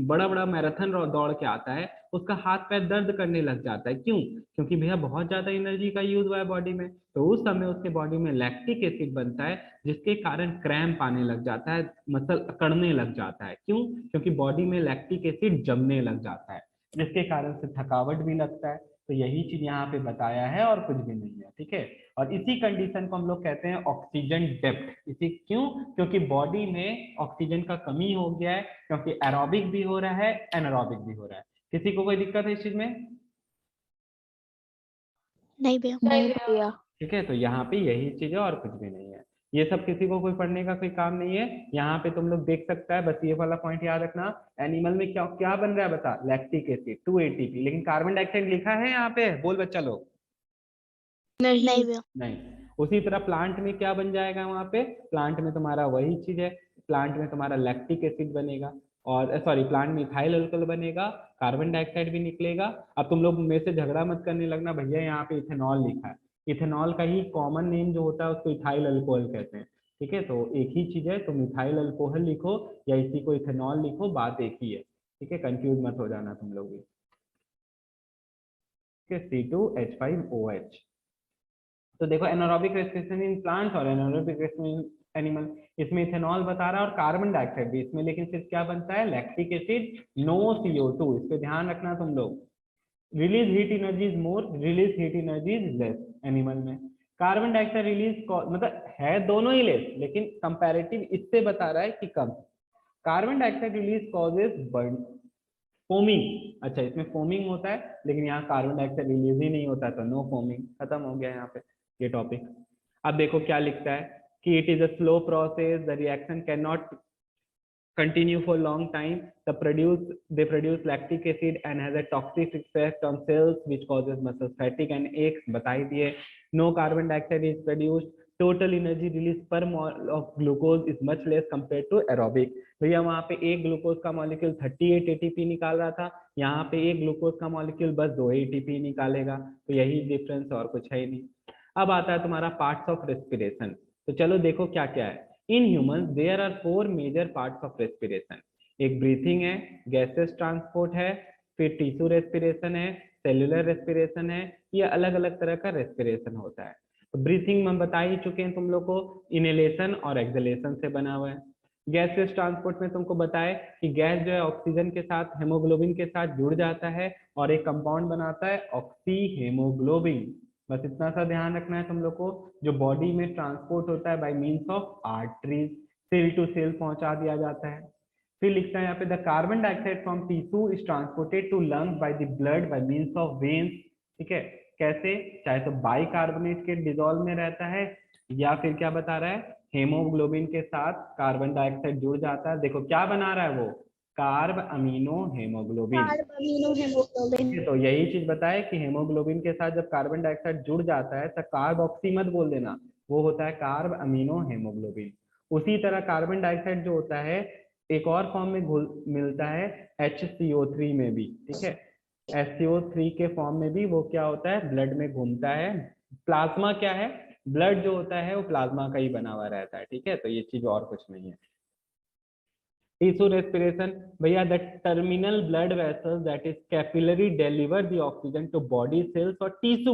बड़ा बड़ा मैराथन दौड़ के आता है उसका हाथ पैर दर्द करने लग जाता है, क्यों? क्योंकि भैया बहुत ज्यादा एनर्जी का यूज हुआ है बॉडी में, तो उस समय उसके बॉडी में लैक्टिक एसिड बनता है, जिसके कारण क्रैम्प आने लग जाता है, मसल अकड़ने लग जाता है। क्यों? क्योंकि बॉडी में लैक्टिक एसिड जमने लग जाता है, जिसके कारण से थकावट भी लगता है। तो यही चीज यहाँ पे बताया है और कुछ भी नहीं है, ठीक है। और इसी कंडीशन को हम लोग कहते हैं ऑक्सीजन डेप्थ। इसी क्यों? क्योंकि बॉडी में ऑक्सीजन का कमी हो गया है, क्योंकि एरोबिक भी हो रहा है एनारोबिक भी हो रहा है। किसी को कोई दिक्कत है इस चीज में? नहीं भैया। नहीं भैया। ठीक है, तो यहाँ पे यही चीज है और कुछ भी नहीं है। ये सब किसी को कोई पढ़ने का कोई काम नहीं है, यहाँ पे तुम लोग देख सकता है, बस ये वाला पॉइंट याद रखना। एनिमल में क्या क्या बन रहा है बता? लैक्टिक एसिड 2 ATP, लेकिन कार्बन डाइऑक्साइड लिखा है यहाँ पे, बोल बच्चा लोग। नहीं भैया। नहीं। उसी तरह प्लांट में क्या बन जाएगा वहां पे? प्लांट में तुम्हारा वही चीज है, प्लांट में तुम्हारा लैक्टिक एसिड बनेगा, और सॉरी प्लांट में इथाइल अल्कोहल बनेगा, कार्बन डाइऑक्साइड भी निकलेगा। अब तुम लोग में से झगड़ा मत करने लगना, भैया यहाँ पे इथेनॉल लिखा है। इथेनॉल का ही कॉमन नेम जो होता है उसको इथाइल अल्कोहल कहते हैं, ठीक है। तो एक ही चीज है, तुम इथाइल अल्कोहल लिखो या इसी को इथेनॉल लिखो, बात एक ही है, ठीक है, कंफ्यूज मत हो जाना तुम लोग भी। C2H5OH। तो देखो एनारोबिक रेस्पिरेशन इन प्लांट और एनारोबिक रेस्पिरेशन एनिमल, इसमें इथेनॉल बता रहा है और कार्बन डाइऑक्साइड भी इसमें, लेकिन सिर्फ क्या बनता है? Lactic acid, no CO2। इस पे ध्यान रखना तुम लोग। Release heat energy is more, release heat energy is less animal में। कार्बन डाइऑक्साइड रिलीज मतलब है दोनों ही लेस, लेकिन कंपैरेटिव इससे बता रहा है कि कम। Carbon dioxide release causes burn foaming. अच्छा, इसमें फोमिंग होता है, लेकिन यहाँ कार्बन डाइऑक्साइड रिलीज ही नहीं होता, तो नो फोमिंग, खत्म हो गया यहाँ पे ये टॉपिक। अब देखो क्या लिखता है कि it is a slow process, the reaction can not continue for long time, they produce lactic acid and has a toxic effect on cells which causes muscle fatigue and aches, बता ही दिए। No carbon dioxide is produced, total energy release per mole of glucose is much less compared to aerobic। भैया वहाँ पे एक glucose का molecule 38 ATP निकाल रहा था, यहाँ पे एक ग्लूकोज का मॉलिक्यूल बस 2 ATP निकालेगा, तो यही डिफरेंस और कुछ है ही नहीं। अब आता है तुम्हारा पार्ट्स ऑफ रेस्पिरेशन। तो चलो देखो क्या क्या है। In humans there are 4 major parts of respiration। एक ब्रीथिंग है, गैसेस ट्रांसपोर्ट है, फिर टिश्यू रेस्पिरेशन है, सेल्यूलर रेस्पिरेशन है, ये अलग अलग तरह का रेस्पिरेशन होता है। तो ब्रीथिंग हम बता ही चुके हैं तुम लोग को, इनहेलेशन और एक्सहेलेशन से बना हुआ है। गैसेस ट्रांसपोर्ट में तुमको बताए कि गैस जो है ऑक्सीजन के साथ हेमोग्लोबिन के साथ जुड़ जाता है और एक कंपाउंड बनाता है ऑक्सी हेमोग्लोबिन। बस इतना सा ध्यान रखना है तुम लोग को। जो बॉडी में ट्रांसपोर्ट होता है by means of arteries, cell to cell पहुंचा दिया जाता है। फिर लिखता है यहाँ पे the carbon dioxide from tissue is transported to lungs by the blood by means of veins. ठीक है, कैसे? चाहे तो बाइकार्बोनेट के डिजोल्व में रहता है, या फिर क्या बता रहा है, हेमोग्लोबिन के साथ कार्बन डाइऑक्साइड जुड़ जाता है। देखो क्या बना रहा है वो, carb amino haemoglobin. Carb amino haemoglobin. तो यही चीज बताए कि हेमोग्लोबिन के साथ जब कार्बन डाइऑक्साइड जुड़ जाता है तो कार्ब ऑक्सी मत बोल देना, वो होता है कार्ब अमीनो हेमोग्लोबिन। उसी तरह कार्बन डाइऑक्साइड जो होता है एक और फॉर्म में घुल मिलता है HCO3 में भी, ठीक है। HCO3 के फॉर्म में भी वो क्या होता है, ब्लड में घूमता है। प्लाज्मा क्या है, ब्लड जो होता है वो प्लाज्मा का ही बना हुआ रहता है, ठीक है। तो ये चीज और कुछ नहीं है। टिश्यू रेस्पिरेशन, भैया the terminal blood vessels that is capillary deliver the oxygen to body cells और टिश्यू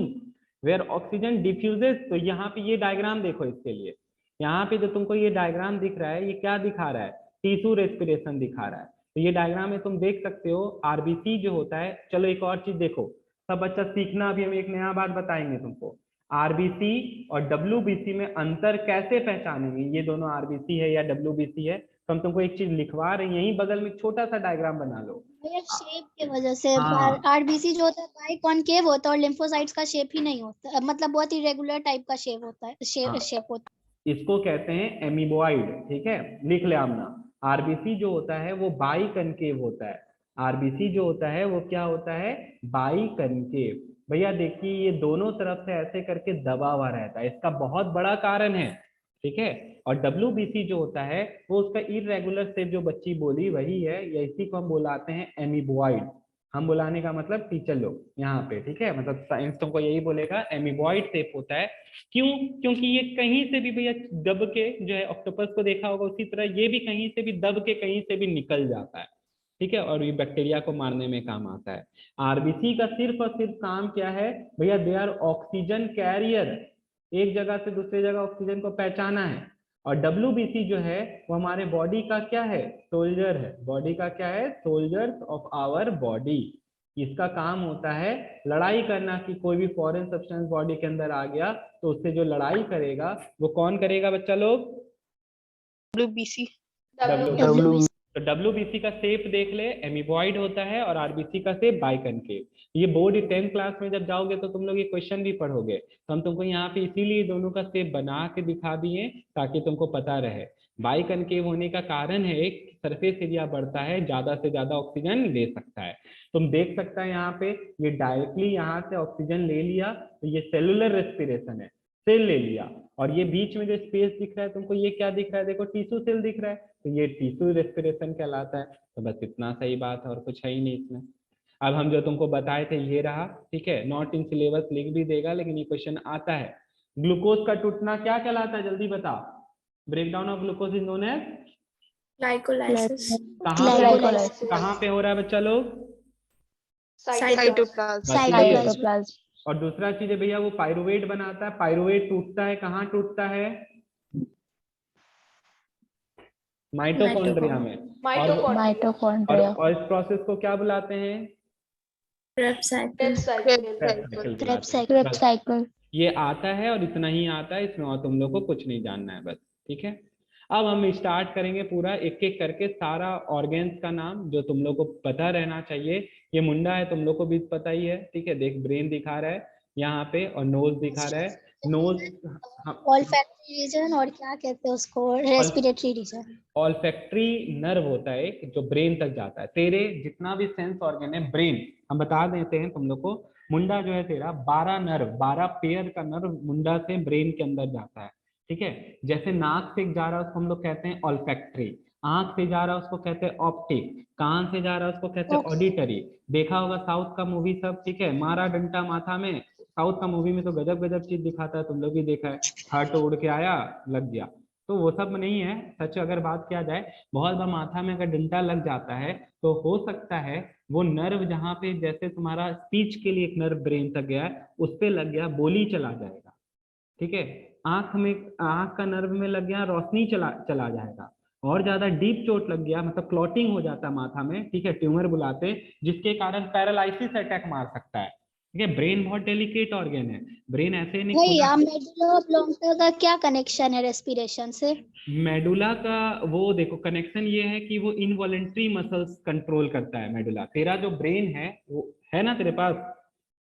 वेयर ऑक्सीजन डिफ्यूजेस। तो यहाँ पे ये डायग्राम देखो, इसके लिए यहाँ पे जो तुमको ये डायग्राम दिख रहा है, ये क्या दिखा रहा है, टीसू रेस्पिरेशन दिखा रहा है। तो ये डायग्राम में तुम देख सकते हो आरबीसी जो होता है। चलो एक और चीज देखो, सब बच्चा सीखना, अभी हम एक नया बात बताएंगे तुमको। आरबीसी और डब्ल्यूबीसी में अंतर कैसे पहचानेंगे, ये दोनों आरबीसी है या डब्ल्यूबीसी है। तो हम तुमको एक चीज लिखवा रहे हैं, यहीं बगल में छोटा सा डायग्राम बना लो। भैया शेप की वजह से हाँ आरबीसी जो होता है बाइकॉनकेव होता है और लिम्फोसाइट्स का शेप ही नहीं होता, मतलब बहुत इरेगुलर टाइप का शेप होता है, हाँ, शेप होता इसको कहते हैं एमीबॉइड। ठीक है, लिख ले आमना। आरबीसी जो होता है वो बाई कनकेव होता है। आरबीसी जो होता है वो क्या होता है, बाई कनकेव। भैया देखिए ये दोनों तरफ से ऐसे करके दबा हुआ रहता है, इसका बहुत बड़ा कारण है। ठीक है, और डब्ल्यूबीसी जो होता है वो उसका इरेगुलर शेप, जो बच्ची बोली वही है, या इसी को हम बुलाते हैं एमीबॉइड। हम बुलाने का मतलब टीचर लोग यहाँ पे, ठीक है, मतलब साइंस तुमको यही बोलेगा, एमीबॉइड शेप होता है। क्यों? क्योंकि ये कहीं से भी भैया दब के, जो है ऑक्टोपस को देखा होगा उसी तरह ये भी कहीं से भी दब के कहीं से भी निकल जाता है। ठीक है, और ये बैक्टीरिया को मारने में काम आता है। आरबीसी का सिर्फ और सिर्फ काम क्या है भैया, दे आर ऑक्सीजन कैरियर, एक जगह से दूसरी जगह ऑक्सीजन को पहचाना है। और डब्ल्यूबीसी जो है वो हमारे बॉडी का क्या है, सोल्जर है। बॉडी का क्या है, सोल्जर्स ऑफ आवर बॉडी। इसका काम होता है लड़ाई करना, कि कोई भी फॉरेन सब्सटेंस बॉडी के अंदर आ गया तो उससे जो लड़ाई करेगा वो कौन करेगा बच्चा लोग, WBC। है। तो डब्ल्यूबीसी का शेप देख ले, एमीबॉइड होता है, और आरबीसी का शेप बाइकनकेव। ये बोर्ड 10th क्लास में जब जाओगे तो तुम लोग ये क्वेश्चन भी पढ़ोगे, तो हम तुमको यहाँ पे इसीलिए दोनों का शेप बना के दिखा दिए ताकि तुमको पता रहे। बाइकनकेव होने का कारण है सरफेस एरिया बढ़ता है, ज्यादा से ज्यादा ऑक्सीजन ले सकता है। तुम देख सकता है यहाँ पे ये डायरेक्टली यहाँ से ऑक्सीजन ले लिया, तो ये सेलुलर रेस्पिरेशन है, सेल ले लिया। और ये बीच में जो स्पेस दिख रहा है तुमको, ये क्या दिख रहा है, देखो टिश्यू सेल दिख रहा है, तो ये टिश्यू रेस्पिरेशन कहलाता है। तो बस इतना सही बात है और कुछ है ही नहीं इसमें। अब हम जो तुमको बताए थे ये रहा, ठीक है, नॉट इन सिलेबस लिख भी देगा लेकिन ये क्वेश्चन आता है। ग्लूकोज का टूटना क्या कहलाता है, जल्दी बता। Break down of glucose is known as glycolysis. कहाँ पे हो रहा है बच्चा लोग, साइटोप्लाज्म। और दूसरा चीज है भैया वो पाइरुवेट बनाता है। पाइरुवेट टूटता है, कहाँ टूटता है, माइटोकॉन्ड्रिया में। और इस प्रोसेस को क्या बुलाते हैं, क्रेब्स साइकिल। ये आता है और इतना ही आता है, इसमें और तुम लोग को कुछ नहीं जानना है बस। ठीक है, अब हम स्टार्ट करेंगे पूरा एक एक करके सारा ऑर्गेन्स का नाम जो तुम लोग को पता रहना चाहिए। ये मुंडा है, तुम लोग को भी पता ही है, ठीक है, देख ब्रेन दिखा रहा है यहाँ पे और नोज दिखा रहा है। नोज ऑल्फैक्टरी रीजन, और क्या कहते हैं उसको, रेस्पिरेटरी रीजन। ऑल्फैक्टरी नर्व होता है एक जो ब्रेन तक जाता है। तेरे जितना भी सेंस ऑर्गन है, ब्रेन हम बता देते हैं तुम लोग को। मुंडा जो है तेरा 12 नर्व, 12 पेयर का नर्व मुंडा से ब्रेन के अंदर जाता है। ठीक है, जैसे नाक से जा रहा है उसको हम लोग कहते हैं ऑल्फैक्टरी, आंख से जा रहा है उसको कहते हैं ऑप्टिक, कान से जा रहा है उसको कहते हैं ऑडिटरी। देखा होगा साउथ का मूवी सब, ठीक है, मारा डंटा माथा में। साउथ का मूवी में तो गजब गजब चीज दिखाता है, तुम लोग भी देखा है, हार्ट उड़ के आया लग गया, तो वो सब नहीं है। सच अगर बात किया जाए, बहुत बार माथा में अगर डंडा लग जाता है तो हो सकता है वो नर्व जहाँ पे, जैसे तुम्हारा स्पीच के लिए एक नर्व ब्रेन तक गया है उस पे लग गया, बोली चला जाएगा। ठीक है, आंख में, आंख का नर्व में लग गया, रोशनी चला जाएगा। और ज्यादा डीप चोट लग गया मतलब क्लॉटिंग हो जाता है माथा में, ठीक है, ट्यूमर बुलाते हैं, जिसके कारण पैरालिसिस अटैक मार सकता है। ठीक है, ब्रेन बहुत डेलिकेट ऑर्गन है, ब्रेन ऐसे नहीं भैया मेडुला ऑब्लोंगटा का क्या कनेक्शन है रेस्पिरेशन से? मेडुला का वो देखो कनेक्शन ये है कि वो इनवॉलेंट्री मसल्स कंट्रोल करता है। मेडुला, तेरा जो ब्रेन है वो है ना तेरे पास,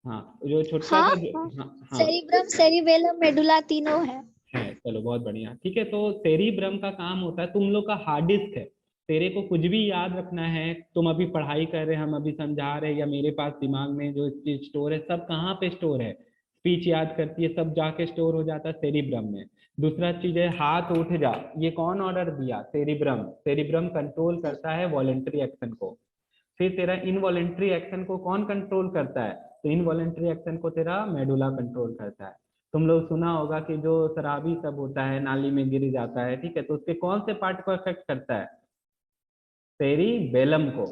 हाँ, जो छोटा सा सेरिब्रम, सेरिबेलम, मेडुला तीनों है। चलो बहुत बढ़िया, ठीक है। तो सेरिब्रम का काम होता है, तुम लोग का हार्ड डिस्क है। तेरे को कुछ भी याद रखना है, तुम अभी पढ़ाई कर रहे, हम अभी समझा रहे, या मेरे पास दिमाग में जो चीज स्टोर है, सब कहाँ पे स्टोर है, स्पीच याद करती है सब जाके स्टोर हो जाता है सेरिब्रम में। दूसरा चीज है हाथ उठ जा, ये कौन ऑर्डर दिया, सेरिब्रम। सेरिब्रम कंट्रोल करता है वॉलेंट्री एक्शन को। फिर तेरा इनवॉलेंट्री एक्शन को कौन कंट्रोल करता है, तो इनवॉलेंट्री एक्शन को तेरा मेडुला कंट्रोल करता है। तुम लोग सुना होगा कि जो शराबी सब होता है नाली में गिर जाता है, ठीक है, तो उसके कौन से पार्ट को अफेक्ट करता है, सेरिबेलम को।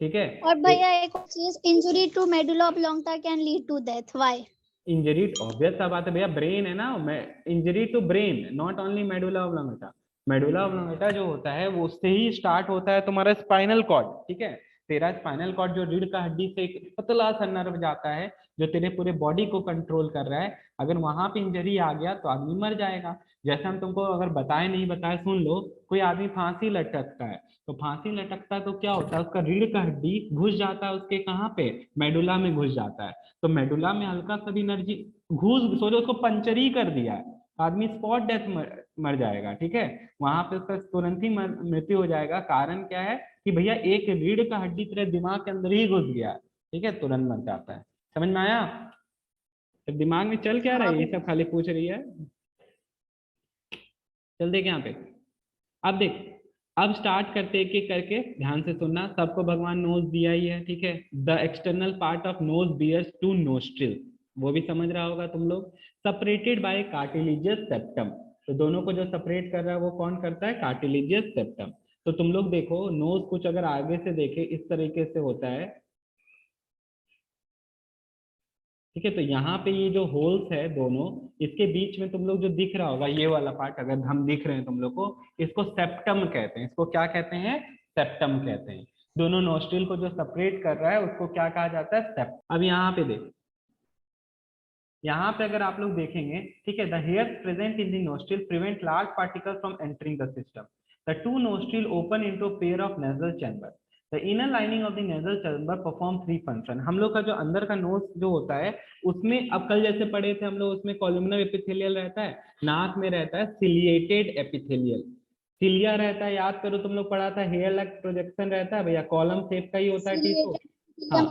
ठीक है, और भैया एक और चीज, injury to medulla oblongata can lead to death, why? Injury obvious सा बात है भैया, ब्रेन है ना, injury to brain, not only medulla oblongata. Medulla oblongata जो होता है वो उससे ही स्टार्ट होता है तुम्हारा स्पाइनल कॉर्ड, ठीक है। तेरा स्पाइनल कॉर्ड जो रीढ़ का हड्डी से एक पतला सा नर्व जाता है जो तेरे पूरे बॉडी को कंट्रोल कर रहा है, अगर वहां पे इंजरी आ गया तो आदमी मर जाएगा। जैसे हम तुमको अगर बताए नहीं बताए सुन लो, कोई आदमी फांसी लटकता है, तो फांसी लटकता है तो क्या होता है, उसका रीढ़ का हड्डी घुस जाता है उसके कहाँ पे, मेडुला में घुस जाता है। तो मेडुला में हल्का सा भी एनर्जी घुस, सोचो उसको पंचर ही कर दिया है, आदमी स्पॉट डेथ मर जाएगा, ठीक है। वहां पे उसका तुरंत ही मृत्यु हो जाएगा। कारण क्या है कि भैया एक रीढ़ का हड्डी तेरे दिमाग के अंदर ही घुस गया, ठीक है, तुरंत मर जाता है। समझ में आया? तो दिमाग में चल क्या रहा है, ये सब खाली पूछ रही है। चल देख यहाँ पे, अब देख, अब स्टार्ट करते एक एक करके, ध्यान से सुनना। सबको भगवान नोज दिया ही है, ठीक है। The external part of nose bears to nostril, वो भी समझ रहा होगा तुम लोग। सेपरेटेड बाय कार्टिलेजियस सेप्टम, तो दोनों को जो सेपरेट कर रहा है वो कौन करता है, कार्टिलेजियस सेप्टम। तो तुम लोग देखो नोज कुछ अगर आगे से देखे इस तरीके से होता है, ठीक है। तो यहाँ पे ये जो होल्स है दोनों, इसके बीच में तुम लोग जो दिख रहा होगा ये वाला पार्ट, अगर हम दिख रहे हैं तुम लोग को, इसको सेप्टम कहते हैं। इसको क्या कहते हैं, सेप्टम कहते हैं। दोनों नोस्ट्रिल को जो सेपरेट कर रहा है उसको क्या कहा जाता है, सेप्टम। अब यहाँ पे देख, यहाँ पे अगर आप लोग देखेंगे, ठीक है, the hairs present in the nostril prevent large particle from entering the system. The two nostril open into pair of nasal chamber. The inner lining of the nasal chamber perform three function. हम लोग का जो अंदर का knows जो होता है उसमें, अब कल जैसे पढ़े थे हम लोग, उसमें कॉलमनर एपिथेलियल रहता है, नाक में रहता है सिलिएटेड एपिथेलियल, सिलिया रहता है, याद करो तुम लोग पढ़ा था, हेयर लाइक प्रोजेक्शन रहता है भैया, कॉलम शेप का ही होता है, ठीक हो। हाँ,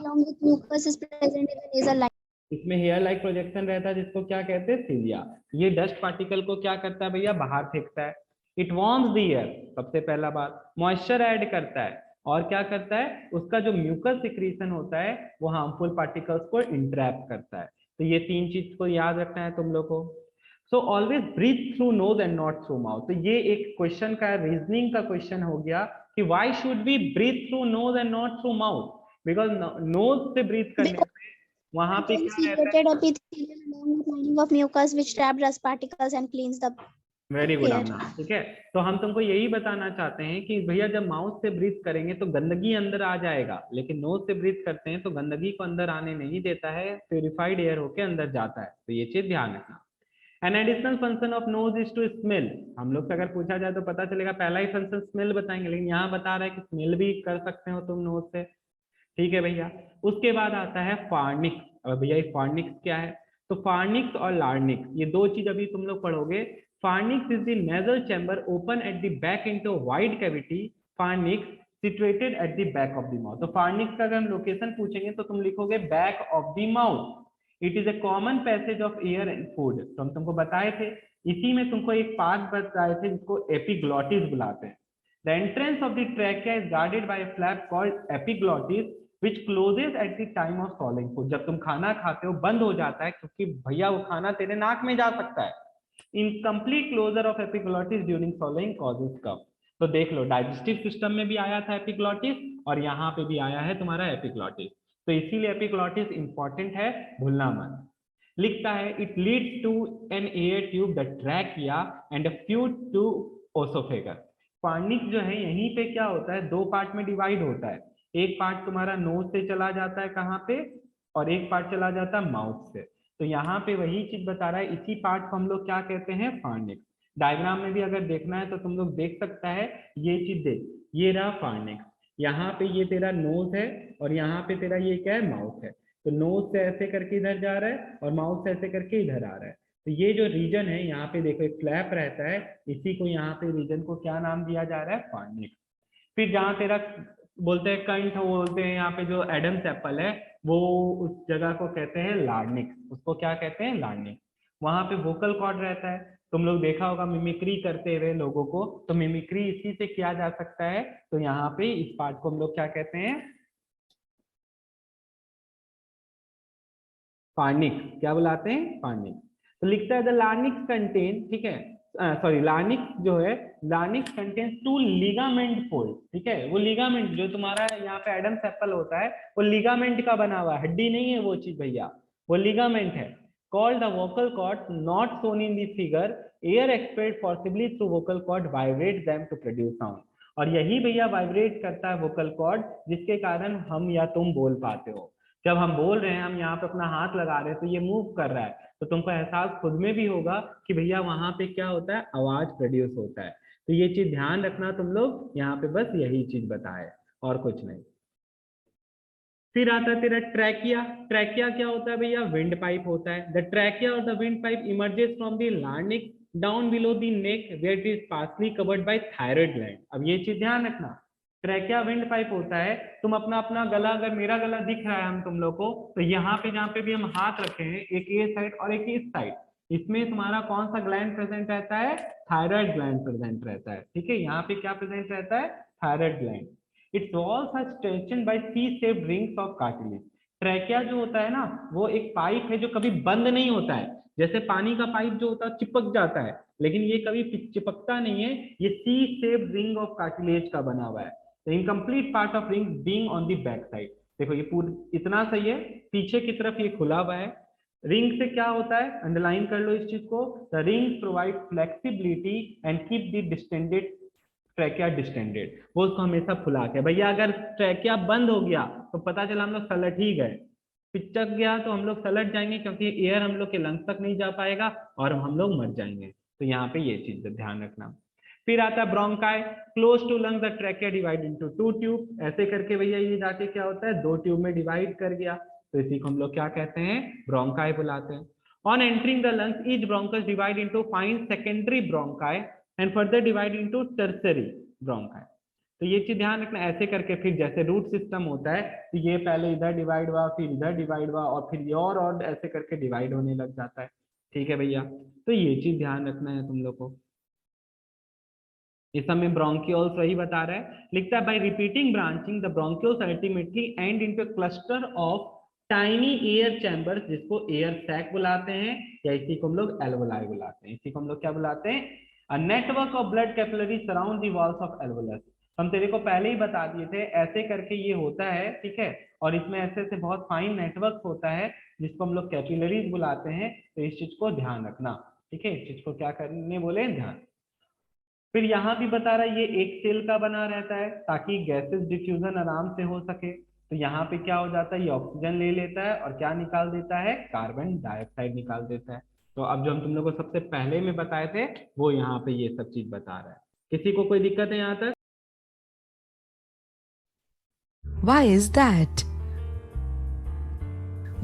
इसमें हेयर लाइक प्रोजेक्शन रहता है जिसको क्या कहते हैं, सिलिया। ये डस्ट पार्टिकल को क्या करता है भैया, बाहर फेंकता है। इट वार्म्स द एयर, सबसे पहला बात, मॉइस्चर ऐड करता है, और क्या करता है, उसका जो म्यूकस सिक्रीशन होता है वो हार्मफुल पार्टिकल्स को इंट्रैप करता है। तो ये तीन चीज को याद रखना है तुम लोग को। So always breathe through nose and not through mouth. तो ये एक क्वेश्चन का, रीजनिंग का क्वेश्चन हो गया कि why should be breathe through nose and not through mouth, because nose से ब्रीथ करने वहां पे क्या रहता है, वेरी गुड अमना, ठीक है। तो हम तुमको यही बताना चाहते हैं कि भैया जब माउथ से ब्रीथ करेंगे तो गंदगी अंदर आ जाएगा, लेकिन नोज से ब्रीथ करते हैं तो गंदगी को अंदर आने नहीं देता है, प्यूरिफाइड एयर होके अंदर जाता है। तो ये चीज ध्यान रखना। An additional function of nose is to smell. हम लोग से अगर पूछा जाए तो पता चलेगा पहला ही फंक्शन स्मेल बताएंगे, लेकिन यहाँ बता रहा है कि स्मेल भी कर सकते हो तुम नोज से, ठीक है भैया। उसके बाद आता है फार्निक्स। अब भैया ये फार्निक्स क्या है, तो फार्निक्स और लार्निक्स ये दो चीज अभी तुम लोग पढ़ोगे। Pharynx is the nasal chamber open at the back into wide cavity, pharynx situated at the back of the mouth. तो फार्निक्स का अगर हम लोकेशन पूछेंगे तो तुम लिखोगे back of the mouth. It is a common passage of air and food. तो हम तुमको बताए थे, इसी में तुमको एक पार्ट बताए थे जिसको एपिग्लॉटिस बुलाते हैं। The entrance of the trachea is guarded by a flap called epiglottis, which closes at the time of swallowing food. जब तुम खाना खाते हो बंद हो जाता है क्योंकि भैया वो खाना तेरे नाक में जा सकता है। Incomplete closure of epiglottis during swallowing causes cough. तो देख लो डाइजेस्टिव सिस्टम में भी आया था एपिग्लॉटिस, और यहाँ पे भी आया है तुम्हारा एपिग्लॉटिस। तो इसीलिए एपिग्लॉटिस इंपॉर्टेंट है, भूलना मत। लिखता है it leads to an air tube the trachea and a food tube oesophagus. Pharynx जो है यहीं पे क्या होता है, दो पार्ट में डिवाइड होता है। एक पार्ट तुम्हारा नोज से चला जाता है कहाँ पे, और एक पार्ट चला जाता है माउथ से। तो यहाँ पे वही चीज बता रहा है, इसी पार्ट को हम लोग क्या कहते हैं, फार्निक्स। डायग्राम में भी अगर देखना है तो तुम लोग देख सकता है, ये चीज देख, ये रहा फार्निक्स, यहाँ पे ये तेरा नोज है, और यहाँ पे तेरा ये क्या है, माउथ है। तो नोज से ऐसे करके इधर जा रहा है, और माउथ से ऐसे करके इधर आ रहा है। तो ये जो रीजन है यहाँ पे देखो एक फ्लैप रहता है, इसी को यहाँ पे रीजन को क्या नाम दिया जा रहा है, फार्निक्स। फिर जहाँ तेरा बोलते हैं कंठ, वो बोलते हैं यहाँ पे जो एडम्स एप्पल है, वो उस जगह को कहते हैं लार्निक्स। उसको क्या कहते हैं, लार्निक्स। वहां पे वोकल कॉर्ड रहता है, तुम लोग देखा होगा मिमिक्री करते हुए लोगों को, तो मिमिक्री इसी से किया जा सकता है। तो यहाँ पे इस पार्ट को हम लोग क्या कहते हैं, फार्निक्स। क्या बुलाते हैं, फार्निक्स। तो लिखता है द लार्निक्स कंटेन, ठीक है, सॉरी लार्निक्स जो है, लार्निक्स कंटेन्स टू लिगामेंट फोल्ड, ठीक है। वो लिगामेंट जो तुम्हारा यहाँ पे एडम्स एप्पल होता है वो लिगामेंट का बना हुआ है, हड्डी नहीं है वो चीज भैया, वो लिगामेंट है। called the vocal cords not shown in the figure. Air expelled forcibly through vocal cord vibrates them to produce sound. और यही भैया वाइब्रेट करता है वोकल कॉर्ड, जिसके कारण हम या तुम बोल पाते हो। जब हम बोल रहे हैं, हम यहाँ पे अपना हाथ लगा रहे हैं तो ये मूव कर रहा है, तो तुमको एहसास खुद में भी होगा कि भैया वहां पे क्या होता है, आवाज प्रोड्यूस होता है। तो ये चीज ध्यान रखना तुम लोग, यहाँ पे बस यही चीज बताए और कुछ नहीं। फिर आता है तेरा ट्रैकिया। ट्रैकिया क्या होता है भैया, विंड पाइप होता है। द ट्रैकिया और the wind pipe emerges from the larynx down below the neck where it is partly covered by thyroid gland. अब ये चीज ध्यान रखना, ट्रैकिया विंड पाइप होता है। तुम अपना अपना गला, अगर मेरा गला दिख रहा है हम तुम लोग को, तो यहाँ पे जहाँ पे भी हम हाथ रखे हैं, एक ये साइड और एक इस साइड, इसमें तुम्हारा कौन सा ग्लैंड प्रेजेंट रहता है, थायराइड ग्लैंड प्रेजेंट रहता है। ठीक है, यहाँ पे क्या प्रेजेंट रहता है, thyroid gland. It's walls are strengthened by C-shaped rings of cartilage. Trachea जो होता है ना, वो एक पाइप है जो कभी बंद नहीं होता है। जैसे पानी का पाइप जो होता है चिपक जाता है, लेकिन ये कभी चिपकता नहीं है, ये C-shaped ring of cartilage का बना हुआ है। The incomplete part of ring being on the back side. देखो ये पूरा इतना सही है, पीछे की तरफ ये खुला हुआ है। रिंग से क्या होता है, अंडरलाइन कर लो इस चीज को। The ring provide flexibility and keep the distended trachea distended. वो उसको हमेशा फुला के, भैया अगर ट्रैकिया बंद हो गया तो पता चला हम लोग सलट ही गए, पिचक गया तो हम लोग सलट जाएंगे, क्योंकि एयर हम लोग के लंग्स तक नहीं जा पाएगा और हम लोग मर जाएंगे। तो यहाँ पे ये चीज ध्यान रखना। फिर आता है bronchi. Close to lung the trachea divide into 2 tube. ऐसे करके भैया ये जाके क्या होता है, 2 ट्यूब में डिवाइड कर गया, तो इसी को हम लोग क्या कहते हैं, ब्रोंकाई बुलाते हैं। On entering the lungs each bronchus divide into fine secondary bronchi and further divide into tertiary bronchi. तो ये चीज ध्यान रखना। ऐसे करके फिर जैसे रूट सिस्टम होता है, तो ये पहले इधर डिवाइड हुआ, फिर इधर डिवाइड हुआ, और फिर ये और ऐसे करके डिवाइड होने लग जाता है। ठीक है भैया, तो ये चीज ध्यान रखना है तुम लोग को। इस समय ब्रोंकियोल्स वही बता रहा है, लिखता है bye repeating branching the bronchioles ultimately and into cluster of tiny air chambers, जिसको एयर सैक बुलाते हैं, या इसी को हम लोग एल्वोलाई बुलाते हैं। इसी को हम लोग क्या बुलाते हैं, a network of blood capillaries surround the walls of alveolus. हम तेरे को पहले ही बता दिए थे, ऐसे करके ये होता है। ठीक है, और इसमें ऐसे से बहुत फाइन नेटवर्क होता है जिसको हम लोग कैपिलरीज बुलाते हैं। तो इस चीज को ध्यान रखना। ठीक है, इस चीज को क्या करने बोले, ध्यान। फिर यहाँ भी बता रहा है ये एक सेल का बना रहता है ताकि गैसेस डिफ्यूजन आराम से हो सके। तो यहाँ पे क्या हो जाता है, ये ऑक्सीजन ले लेता है और क्या निकाल देता है, कार्बन डाइऑक्साइड निकाल देता है। तो अब जो हम तुम लोग को सबसे पहले में बताए थे, वो यहाँ पे ये सब चीज बता रहा है। किसी को कोई दिक्कत है यहाँ तक? Why is that?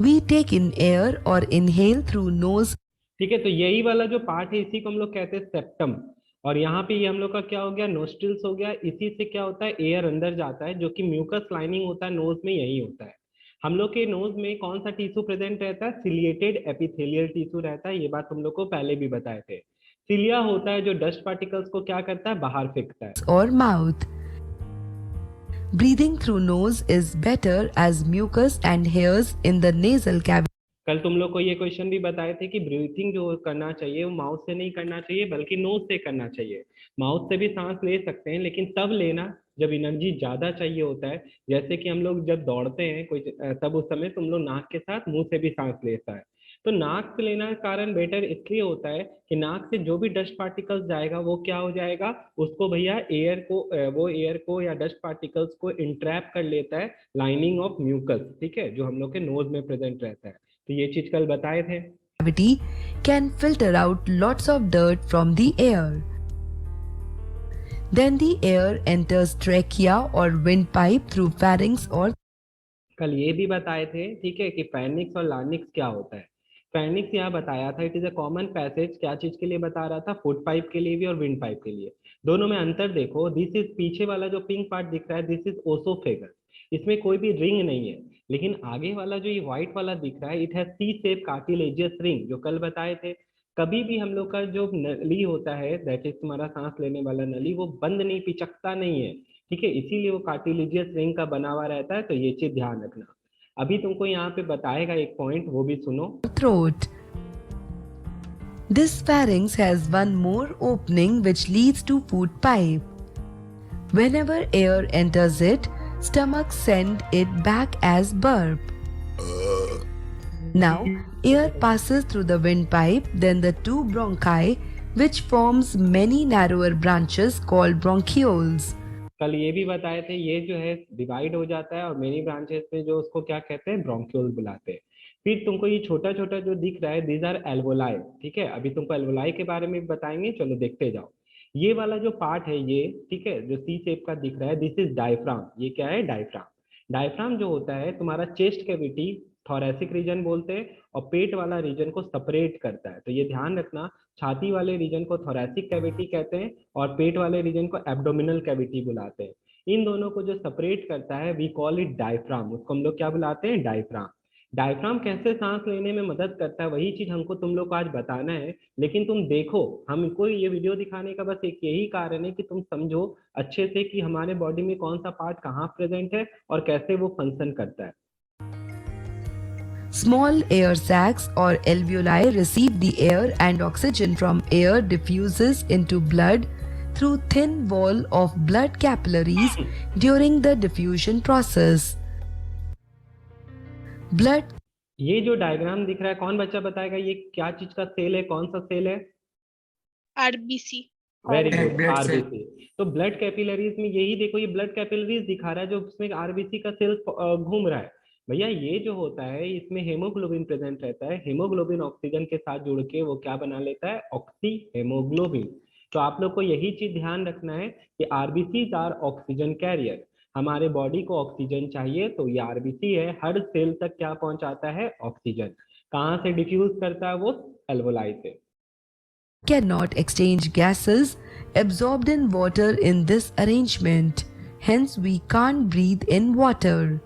We take in air or inhale through nose. ठीक है, तो यही वाला जो पार्ट है इसी को हम लोग कहते हैं सेप्टम। और यहाँ पे ये हम लोग का क्या हो गया, नोस्ट्रिल्स हो गया। इसी से क्या होता है, एयर अंदर जाता है, जो कि म्यूकस लाइनिंग होता है नोज में, यही होता है। हम लोग के नोज में कौन सा टिश्यू प्रेजेंट रहता है, सिलिएटेड एपिथेलियल टिश्यू रहता है। ये बात तुम लोग को पहले भी बताए थे। सिलिया होता है जो डस्ट पार्टिकल्स को क्या करता है, बाहर फेंकता है। Or mouth. Breathing through nose is better as mucus and hairs in the nasal cavity. कल तुम लोग को ये क्वेश्चन भी बताए थे कि ब्रीथिंग जो करना चाहिए वो माउथ से नहीं करना चाहिए, बल्कि नोज से करना चाहिए। माउथ से भी सांस ले सकते हैं, लेकिन तब लेना जब एनर्जी ज्यादा चाहिए होता है। जैसे कि हम लोग जब दौड़ते हैं कोई, तब उस समय तुम लोग नाक के साथ मुंह से भी सांस लेता है। तो नाक से लेना का कारण बेटर इसलिए होता है कि नाक से जो भी डस्ट पार्टिकल्स जाएगा वो क्या हो जाएगा, उसको भैया एयर को, वो एयर को या डस्ट पार्टिकल्स को इंट्रैप कर लेता है लाइनिंग ऑफ म्यूकस। ठीक है, जो हम लोग के नोज में प्रेजेंट रहता है। तो ये चीज कल बताए थे। Cavity can filter out lots of dirt from the air. Then the air enters trachea or windpipe through pharynx or. कल ये भी बताए थे, ठीक है, कि फायनिक्स और लार्निक्स क्या होता है। फायनिक्स यहाँ बताया था, it is a common passage. क्या चीज के लिए बता रहा था, फुट पाइप के लिए भी और विंड पाइप के लिए। दोनों में अंतर देखो, दिस इज पीछे वाला जो पिंक पार्ट दिख रहा है, दिस इज ओसोफेगस। इसमें कोई भी रिंग नहीं है, लेकिन आगे वाला जो ये व्हाइट वाला दिख रहा है, it has C shape cartilaginous ring, जो कल बताए थे। कभी भी हम लोग का जो नली होता है, दैट इज तुम्हारा सांस लेने वाला नली, वो बंद नहीं, पिचकता नहीं है। ठीक है, इसीलिए वो कार्टिलेजियस रिंग का बना हुआ रहता है। तो ये चीज ध्यान रखना। अभी तुमको यहाँ पे बताएगा एक पॉइंट, वो भी सुनो। Throat. This pharynx has one more opening which leads to food pipe. Whenever air enters it, stomach send it back as burp. Now, air passes through the windpipe, then the two bronchi, which forms many narrower branches called bronchioles. कल ये भी बताए थे, ये जो है divide हो जाता है और मेनी ब्रांचेस में जो उसको क्या कहते हैं, ब्रोंक्यूल बुलाते हैं। फिर तुमको ये छोटा छोटा जो दिख रहा है, दीज आर एल्वोलाई। ठीक है, अभी तुमको एल्वोलाई के बारे में बताएंगे, चलो देखते जाओ। ये वाला जो पार्ट है ये, ठीक है, जो सी शेप का दिख रहा है, दिस इज डायफ्राम। ये क्या है, डायफ्राम। डायफ्राम जो होता है तुम्हारा चेस्ट कैविटी, थोरेसिक रीजन बोलते हैं, और पेट वाला रीजन को सेपरेट करता है। तो ये ध्यान रखना, छाती वाले रीजन को थोरेसिक कैविटी कहते हैं और पेट वाले रीजन को एब्डोमिनल कैविटी बुलाते हैं। इन दोनों को जो सेपरेट करता है वी कॉल इट डायफ्राम, उसको हम लोग क्या बुलाते हैं, डायफ्राम। डायफ्राम कैसे सांस लेने में मदद करता है, वही चीज हमको तुम लोग को आज बताना है। लेकिन तुम देखो, हमको ये वीडियो दिखाने का बस एक यही कारण है कि तुम समझो अच्छे से कि हमारे बॉडी में कौन सा पार्ट कहाँ प्रेजेंट है और कैसे वो फंक्शन करता है। Small air sacs or alveoli receive the air and oxygen from air diffuses into blood through thin wall of blood capillaries during the diffusion process. Blood ये जो डायग्राम दिख रहा है, कौन बच्चा बताएगा ये क्या चीज का सेल है, कौन सा सेल है? RBC. Very good, RBC. तो ब्लड कैपिलरीज में यही देखो, ये ब्लड कैपिलरीज दिखा रहा है जो उसमें आरबीसी का सेल घूम रहा है। भैया ये जो होता है इसमें हेमोग्लोबिन प्रेजेंट रहता है। हेमोग्लोबिन ऑक्सीजन के साथ जुड़ के वो क्या बना लेता है, ऑक्सी हेमोग्लोबिन। तो आप लोग को यही चीज ध्यान रखना है कि आरबीसी आर ऑक्सीजन कैरियर। हमारे बॉडी को ऑक्सीजन चाहिए, तो ये आरबीसी है, हर सेल तक क्या पहुंचाता है, ऑक्सीजन। कहाँ से डिफ्यूज करता है वो, एल्वोलाई से। cannot exchange gases absorbed in water in this arrangement. Hence, we can't breathe in water.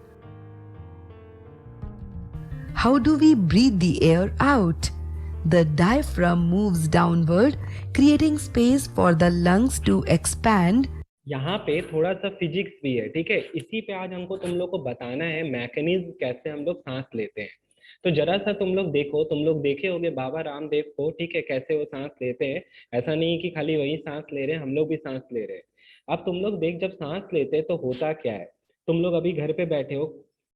How do we breathe the air out? The diaphragm moves downward, creating space for the lungs to expand. यहाँ पे थोड़ा सा physics भी है, ठीक है। इसी पे आज हमको तुम लोग को बताना है मैकेनिज्म कैसे हम लोग सांस लेते हैं। तो जरा सा तुम लोग देखो, तुम लोग देखे होंगे बाबा रामदेव को, ठीक है, कैसे वो सांस लेते हैं। ऐसा नहीं कि खाली वही सांस ले रहे हैं, हम लोग भी सांस ले रहे हैं। अब तुम लोग देख, जब सांस लेते हैं तो होता क्या है। तुम लोग अभी घर पे बैठे हो,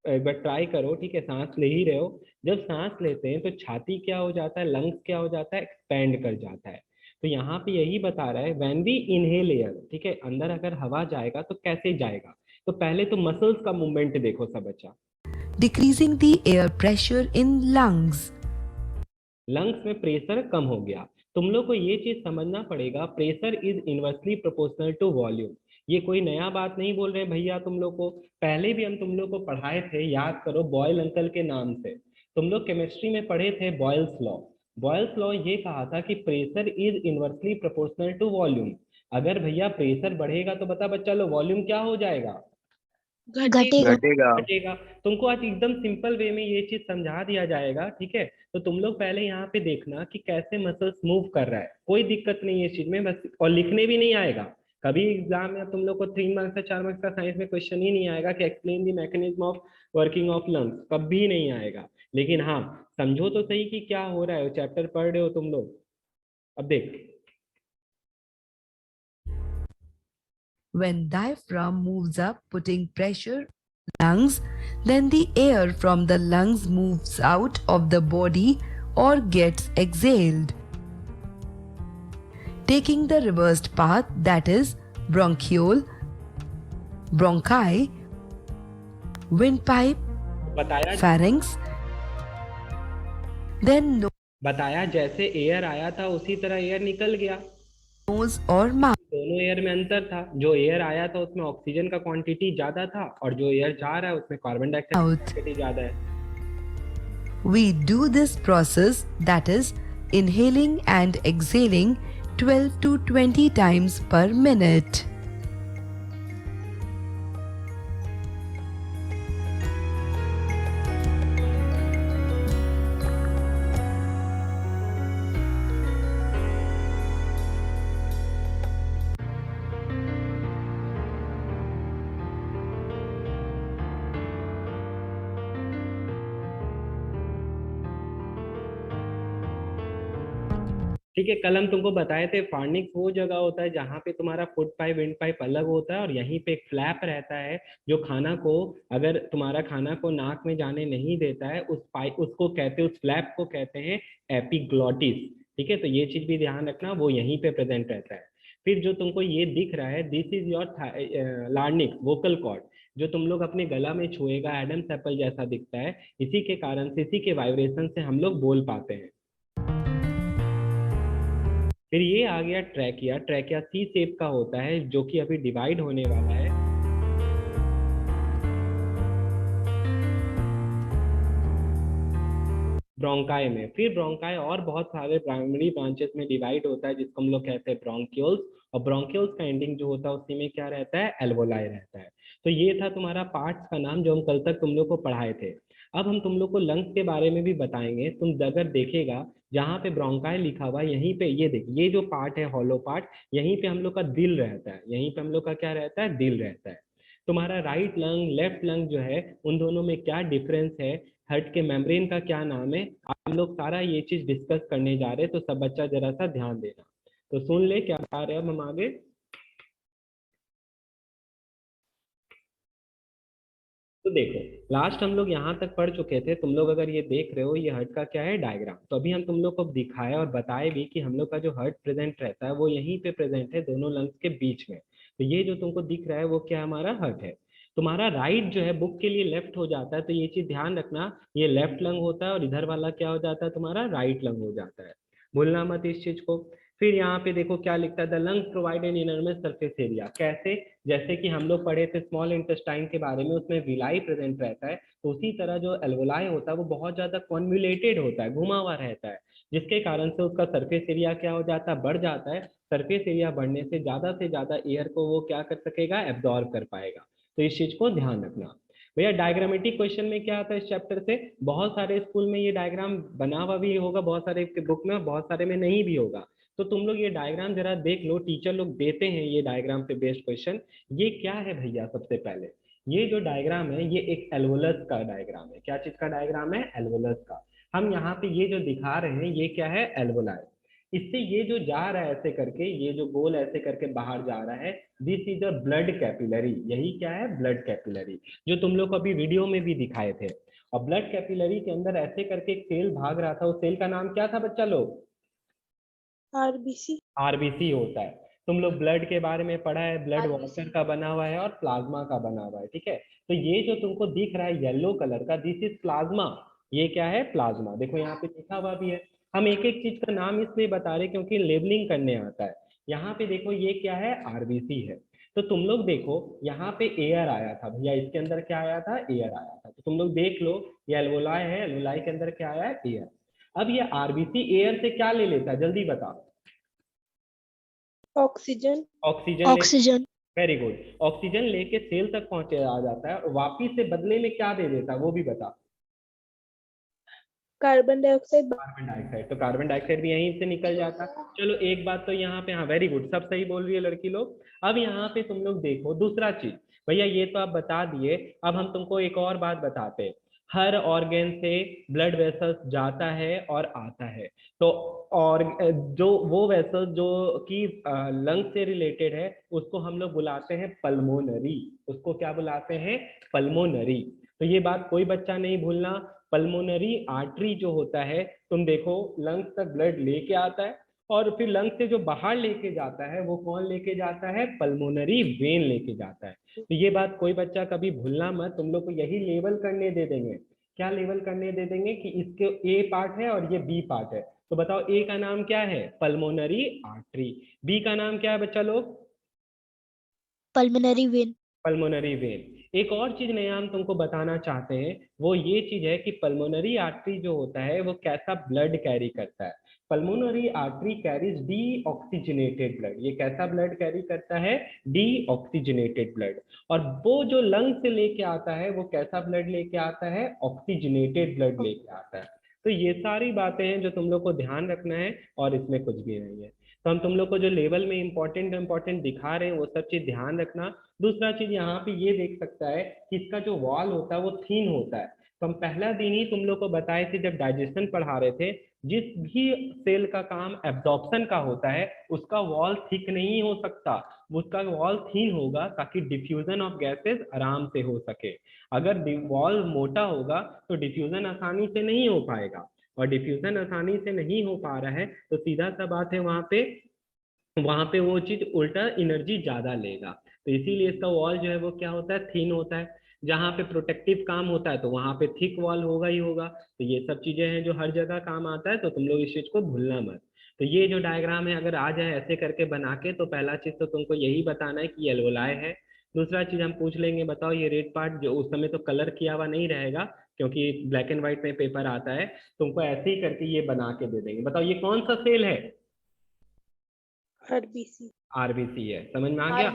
एक बार ट्राई करो, ठीक है, सांस ले ही रहे हो। जब सांस लेते हैं तो छाती क्या हो जाता है, लंग्स क्या हो जाता है, एक्सपेंड कर जाता है। तो यहाँ पे यही बता रहा है, व्हेन वी इनहेल एयर, ठीक है, अंदर अगर हवा जाएगा तो कैसे जाएगा। तो पहले तो मसल्स का मूवमेंट देखो सब बच्चा, decreasing the air pressure in lungs. Lungs में प्रेशर कम हो गया। तुम लोग को ये चीज समझना पड़ेगा, pressure is inversely proportional to volume. ये कोई नया बात नहीं बोल रहे हैं भैया, तुम लोग को पहले भी हम तुम लोग को पढ़ाए थे, याद करो, बॉयल अंकल के नाम से। तुम लोग केमिस्ट्री में पढ़े थे बॉयल्स लॉ। बॉयल्स लॉ ये कहा था कि pressure is inversely proportional to volume. अगर भैया प्रेशर बढ़ेगा तो बता बच्चा लो, वॉल्यूम क्या हो जाएगा, घटेगा। तुमको आज एकदम सिंपल वे में ये चीज समझा दिया जाएगा, ठीक है। तो तुम लोग पहले यहाँ पे देखना कि कैसे मसल्स मूव कर रहा है, कोई दिक्कत नहीं है इस चीज में, बस। और लिखने भी नहीं आएगा कभी एग्जाम में, तुम लोग को 3 मार्क्स या 4 मार्क्स का साइंस में क्वेश्चन ही नहीं आएगा कि explain the mechanism of working of lungs, कभी नहीं आएगा। लेकिन हाँ, समझो तो सही कि क्या हो रहा है, चैप्टर पढ़ रहे हो तुम लोग। अब देख, When diaphragm moves up, putting pressure on lungs, then the air from the lungs moves out of the body or gets exhaled, taking the reversed path, that is bronchiole, bronchi, windpipe, बताया pharynx, then बताया जैसे air आया था उसी तरह air निकल गया। nose or mouth. दोनों एयर में अंतर था, जो एयर आया था उसमें ऑक्सीजन का क्वांटिटी ज्यादा था और जो एयर जा रहा है उसमें कार्बन डाइऑक्साइड की क्वांटिटी ज्यादा है। We do this process, that is inhaling and exhaling 12 to 20 times per minute. ठीक है, कल हम तुमको बताए थे फार्निक्स वो जगह होता है जहाँ पे तुम्हारा फुट पाइप विंड पाइप अलग होता है और यहीं पे एक फ्लैप रहता है जो खाना को, अगर तुम्हारा खाना को नाक में जाने नहीं देता है, उस पाइप उसको कहते हैं, उस फ्लैप को कहते हैं एपिग्लॉटिस। ठीक है, तो ये चीज भी ध्यान रखना, वो यहीं पे प्रेजेंट रहता है। फिर जो तुमको ये दिख रहा है, this is your larynx vocal cord, जो तुम लोग अपने गला में छुएगा एडम्स एप्पल जैसा दिखता है, इसी के कारण से, इसी के वाइब्रेशन से हम लोग बोल पाते हैं। फिर ये आ गया ट्रैकिया। ट्रैकिया सी शेप का होता है जो कि अभी डिवाइड होने वाला है। ब्रोंकाई में, फिर ब्रोंकाई और बहुत सारे प्राइमरी ब्रांचेस में डिवाइड होता है जिसको हम लोग कहते हैं ब्रोंक्यूल्स, और ब्रोंक्यूल्स का एंडिंग जो होता है उसी में क्या रहता है, एल्वोलाई रहता है। तो ये था तुम्हारा पार्ट्स का नाम जो हम कल तक तुम लोग को पढ़ाए थे। अब हम तुम लोग को लंग्स के बारे में भी बताएंगे। तुम अगर देखेगा जहाँ पे ब्रोंकाई लिखा हुआ है, यहीं पे ये देख, ये जो पार्ट है हॉलो पार्ट, यहीं पे हम लोग का दिल रहता है, यहीं पे हम लोग का क्या रहता है, दिल रहता है। तुम्हारा राइट लंग लेफ्ट लंग जो है, उन दोनों में क्या डिफरेंस है, हार्ट के मेम्ब्रेन का क्या नाम है, हम लोग सारा ये चीज डिस्कस करने जा रहे हैं। तो सब बच्चा जरा सा ध्यान देना, तो सुन ले क्या बता रहे हैं अब हम आगे। तो देखो, लास्ट हम लोग यहाँ तक पढ़ चुके थे, तुम लोग अगर ये देख रहे हो, ये हर्ट का क्या है, डायग्राम। तो अभी हम तुम लोग को दिखाए और बताए भी कि हम लोग का जो हर्ट प्रेजेंट रहता है वो यहीं पे प्रेजेंट है, दोनों लंग्स के बीच में। तो ये जो तुमको दिख रहा है वो क्या हमारा हर्ट है। तुम्हारा राइट जो है बुक के लिए लेफ्ट हो जाता है, तो ये चीज ध्यान रखना, ये लेफ्ट लंग होता है और इधर वाला क्या हो जाता है, तुम्हारा राइट लंग हो जाता है। भूलना मत इस चीज को। फिर यहाँ पे देखो क्या लिखता है, the lungs provide an enormous surface area. कैसे, जैसे कि हम लोग पढ़े थे स्मॉल इंटेस्टाइन के बारे में, उसमें विलाई प्रेजेंट रहता है, तो उसी तरह जो एल्वोलाई होता है वो बहुत ज्यादा कॉन्व्यूलेटेड होता है, घुमा हुआ रहता है, जिसके कारण से उसका सरफेस एरिया क्या हो जाता है, बढ़ जाता है। सरफेस एरिया बढ़ने से ज्यादा एयर को वो क्या कर सकेगा, एब्जॉर्ब कर पाएगा। तो इस चीज को ध्यान रखना। भैया डायग्रामेटिक क्वेश्चन में क्या आता है इस चैप्टर से, बहुत सारे स्कूल में ये डायग्राम बना हुआ भी होगा, बहुत सारे बुक में, बहुत सारे में नहीं भी होगा। तो तुम लोग ये डायग्राम जरा देख लो, टीचर लोग देते हैं ये डायग्राम पे बेस्ड क्वेश्चन। ये क्या है भैया, सबसे पहले ये जो डायग्राम है ये एक एल्वोलस का डायग्राम है। क्या चीज का डायग्राम है, एल्वोलस का। हम यहाँ पे ये जो दिखा रहे हैं ये क्या है, एल्वोलाई। इससे ये जो जा रहा है ऐसे करके, ये जो गोल ऐसे करके बाहर जा रहा है, this is a blood capillary. यही क्या है, ब्लड कैपिलरी, जो तुम लोग को अभी वीडियो में भी दिखाए थे। और ब्लड कैपिलरी के अंदर ऐसे करके एक सेल भाग रहा था, उस सेल का नाम क्या था बच्चा लोग, आरबीसी। आरबीसी होता है। तुम लोग ब्लड के बारे में पढ़ा है, ब्लड RBC। वाटर का बना हुआ है और प्लाज्मा का बना हुआ है। ठीक है, तो ये जो तुमको दिख रहा है येलो कलर का, दिस इज प्लाज्मा। ये क्या है, प्लाज्मा। देखो यहाँ पे लिखा हुआ भी है। हम एक एक चीज का नाम इसलिए बता रहे क्योंकि लेबलिंग करने आता है। यहाँ पे देखो ये क्या है, आरबीसी है। तो तुम लोग देखो यहाँ पे एयर आया था भैया, इसके अंदर क्या आया था, एयर आया था। तो तुम लोग देख लो, ये एल्वोलाई है, एल्वोलाई के अंदर क्या आया है, एयर। अब ये आरबीसी एयर से क्या ले लेता है, जल्दी बताओ। Oxygen. Oxygen. Oxygen. Very good. Oxygen लेके सेल तक पहुंचे आ जाता है और वापिस से बदले में क्या दे देता है वो भी बता। Carbon dioxide. Carbon dioxide. तो कार्बन डाइऑक्साइड भी यहीं से निकल जाता। चलो एक बात तो यहाँ पे, हाँ वेरी गुड, सब सही बोल रही है लड़की लोग। अब यहाँ पे तुम लोग देखो दूसरा चीज, भैया ये तो आप बता दिए, अब हम तुमको एक और बात बताते हैं। हर ऑर्गन से ब्लड वेसल्स जाता है और आता है। तो और जो वो वेसल जो कि लंग से रिलेटेड है उसको हम लोग बुलाते हैं पल्मोनरी। उसको क्या बुलाते हैं, पल्मोनरी। तो ये बात कोई बच्चा नहीं भूलना। पल्मोनरी आर्टरी जो होता है, तुम देखो लंग्स तक ब्लड लेके आता है और फिर लंग्स से जो बाहर लेके जाता है वो कौन लेके जाता है, पल्मोनरी वेन लेके जाता है। तो ये बात कोई बच्चा कभी भूलना मत, तुम लोग को यही लेवल करने दे देंगे। क्या लेवल करने दे देंगे कि इसके ए पार्ट है और ये बी पार्ट है। तो बताओ ए का नाम क्या है, पल्मोनरी आर्टरी। बी का नाम क्या है बच्चा लोग, पल्मोनरी वेन। Pulmonary vein. एक और चीज नया हम तुमको बताना चाहते हैं, वो ये चीज है कि पल्मोनरी आर्टरी जो होता है वो कैसा ब्लड कैरी करता है। Pulmonary artery carries D oxygenated blood. ये कैसा ब्लड कैरी करता है, डी ऑक्सीजनेटेड ब्लड। और वो जो लंग से लेके आता है वो कैसा ब्लड लेके आता है, ऑक्सीजनेटेड ब्लड लेके आता है। तो ये सारी बातें हैं जो तुम लोग को ध्यान रखना है और इसमें कुछ भी नहीं है। तो हम तुम लोग को जो लेवल में इंपॉर्टेंट दिखा रहे हैं वो सब चीज ध्यान रखना। दूसरा चीज यहाँ पे ये देख सकता है कि इसका जो वॉल होता है वो थीन होता है। तो हम पहला दिन ही तुम लोग को बताए थे जब डाइजेशन पढ़ा रहे थे, जिस भी सेल का काम एब्जॉर्प्शन का होता है उसका वॉल थिक नहीं हो सकता, उसका वॉल थिन होगा ताकि डिफ्यूजन ऑफ गैसेस आराम से हो सके। अगर वॉल मोटा होगा तो डिफ्यूजन आसानी से नहीं हो पाएगा, और डिफ्यूजन आसानी से नहीं हो पा रहा है तो सीधा सा बात है वहां पे वो चीज उल्टा एनर्जी ज्यादा लेगा। तो इसीलिए इसका वॉल जो है वो क्या होता है, थिन होता है। जहाँ पे प्रोटेक्टिव काम होता है तो वहां पे थिक वॉल होगा ही होगा। तो ये सब चीजें हैं जो हर जगह काम आता है, तो तुम लोग इस चीज को भूलना मत। तो ये जो डायग्राम है अगर आ जाए ऐसे करके बना के, तो पहला चीज तो तुमको यही बताना है कि एल्वोलाई है। दूसरा चीज हम पूछ लेंगे, बताओ ये रेड पार्ट, जो उस समय तो कलर किया हुआ नहीं रहेगा क्योंकि ब्लैक एंड व्हाइट में पेपर आता है, तुमको ऐसे ही करके ये बना के दे देंगे। बताओ ये कौन सा सेल है? आरबीसी। आरबीसी है, समझ में आ गया?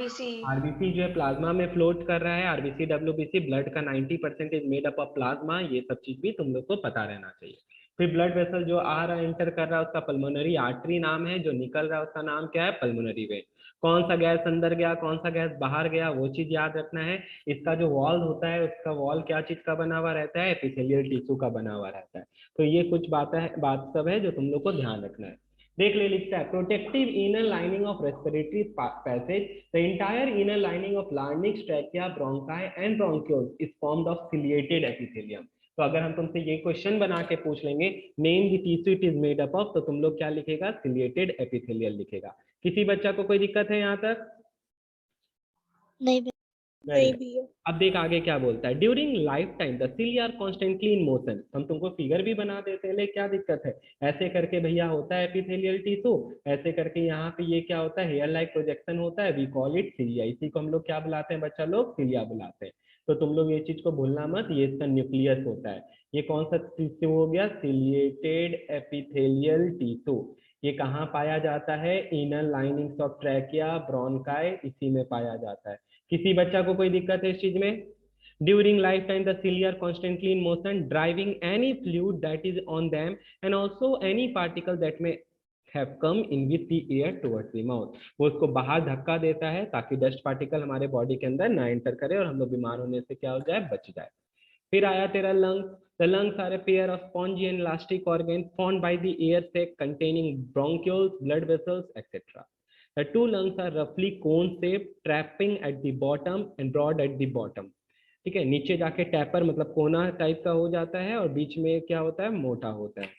आरबीसी जो है प्लाज्मा में फ्लोट कर रहा है। आरबीसी डब्ल्यूबीसी, ब्लड का 90% is made up of plasma. ये सब चीज भी तुम लोग को पता रहना चाहिए। फिर ब्लड वेसल जो आ रहा है, एंटर कर रहा है, उसका पल्मोनरी आर्टरी नाम है। जो निकल रहा है उसका नाम क्या है? Pulmonary vein. कौन सा गैस अंदर गया, कौन सा गैस बाहर गया, वो चीज याद रखना है। इसका जो वॉल होता है, उसका वॉल क्या चीज का बना हुआ रहता है? एपिथेलियल टिश्यू का बना हुआ रहता है। तो ये कुछ बात सब है जो तुम लोग को ध्यान रखना है। देख ले, लिखता है protective inner lining of respiratory passage, the entire inner lining of larynx, trachea, bronchi and bronchioles is formed of ciliated epithelium. तो अगर हम तुमसे ये क्वेश्चन बना के पूछ लेंगे name the tissue it is made up of, तो तुम लोग क्या लिखेगा? सिलिएटेड एपिथेलियल लिखेगा। किसी बच्चा को कोई दिक्कत है यहाँ तक? नहीं नहीं भैया। अब देख आगे क्या बोलता है, during lifetime the cilia are constantly in motion. हम तुमको फिगर भी बना देते हैं, क्या दिक्कत है? ऐसे करके भैया होता है एपिथेलियल टिश्यू, ऐसे करके यहाँ पे ये क्या होता है? हेयर लाइक प्रोजेक्शन होता है, वी कॉल इट सिलिया। इसी को हम लोग क्या बुलाते हैं बच्चा लोग? सिलिया बुलाते हैं। तो तुम लोग ये चीज को भूलना मत, ये इसका न्यूक्लियस होता है। ये कौन सा टिश्यू हो गया? Ciliated epithelial tissue. ये कहाँ पाया जाता है? Inner linings of trachea, bronchi, इसी में पाया जाता है। किसी बच्चा को कोई दिक्कत है इस चीज में? During lifetime the cilia are constantly in motion, driving any fluid that is on them and also any particle that may have come in with the air towards the mouth। वो उसको बाहर धक्का देता है ताकि dust particle हमारे body के अंदर ना एंटर करे और हम लोग बीमार होने से क्या हो जाए? बच जाए। फिर आया तेरा lungs. The lungs are a pair of spongy and elastic organs formed by the air sac containing bronchioles, blood vessels, etc. The two lungs are roughly cone shaped, trapping at the bottom and broad at the bottom। ठीक है, नीचे जाके tapper मतलब कोना type का हो जाता है और बीच में क्या होता है? मोटा होता है।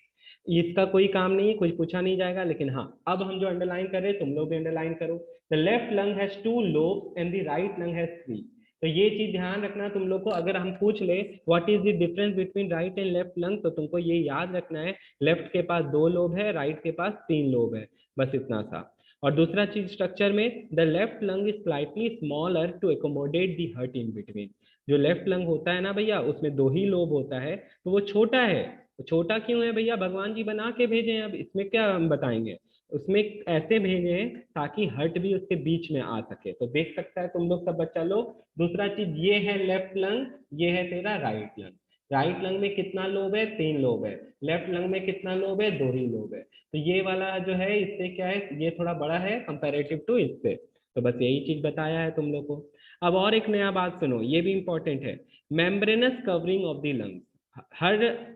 इसका कोई काम नहीं, कुछ पूछा नहीं जाएगा। लेकिन हाँ, अब हम जो अंडरलाइन कर रहे हैं तुम लोग भी अंडरलाइन करो। The left lung has 2 lobes and the right lung has 3। तो ये चीज ध्यान रखना तुम लोग को। अगर हम पूछ ले what is the difference between right and left lung, तो तुमको ये याद रखना है लेफ्ट के पास 2 लोब है, राइट के पास 3 लोब है, बस इतना सा। और दूसरा चीज स्ट्रक्चर में, the left lung is slightly smaller to accommodate the heart in between. जो लेफ्ट लंग होता है ना भैया, उसमें 2 ही लोब होता है, तो वो छोटा है। तो छोटा क्यों है भैया? भगवान जी बना के भेजे हैं, अब इसमें क्या हम बताएंगे। उसमें ऐसे भेजे हैं ताकि हर्ट भी उसके बीच में आ सके। तो देख सकता है तुम लोग सब बच्चा लोग। दूसरा चीज ये है लेफ्ट लंग, ये है तेरा राइट लंग। राइट लंग में कितना लोब है? 3 लोब है। लेफ्ट लंग में कितना लोब है? 2 ही लोब है। तो ये वाला जो है इससे क्या है? ये थोड़ा बड़ा है कंपैरेटिव टू इससे। तो बस यही चीज बताया है तुम लोग को। अब और एक नया बात सुनो, ये भी इंपॉर्टेंट है। Membranous covering of the lungs.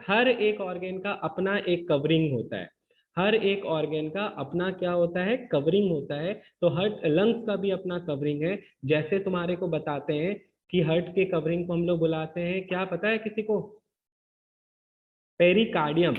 हर एक ऑर्गेन का अपना एक कवरिंग होता है। हर एक ऑर्गेन का अपना क्या होता है? कवरिंग होता है। तो हर लंग्स का भी अपना कवरिंग है। जैसे तुम्हारे को बताते हैं कि हार्ट के कवरिंग को हम लोग बुलाते हैं, क्या पता है किसी को? पेरिकार्डियम।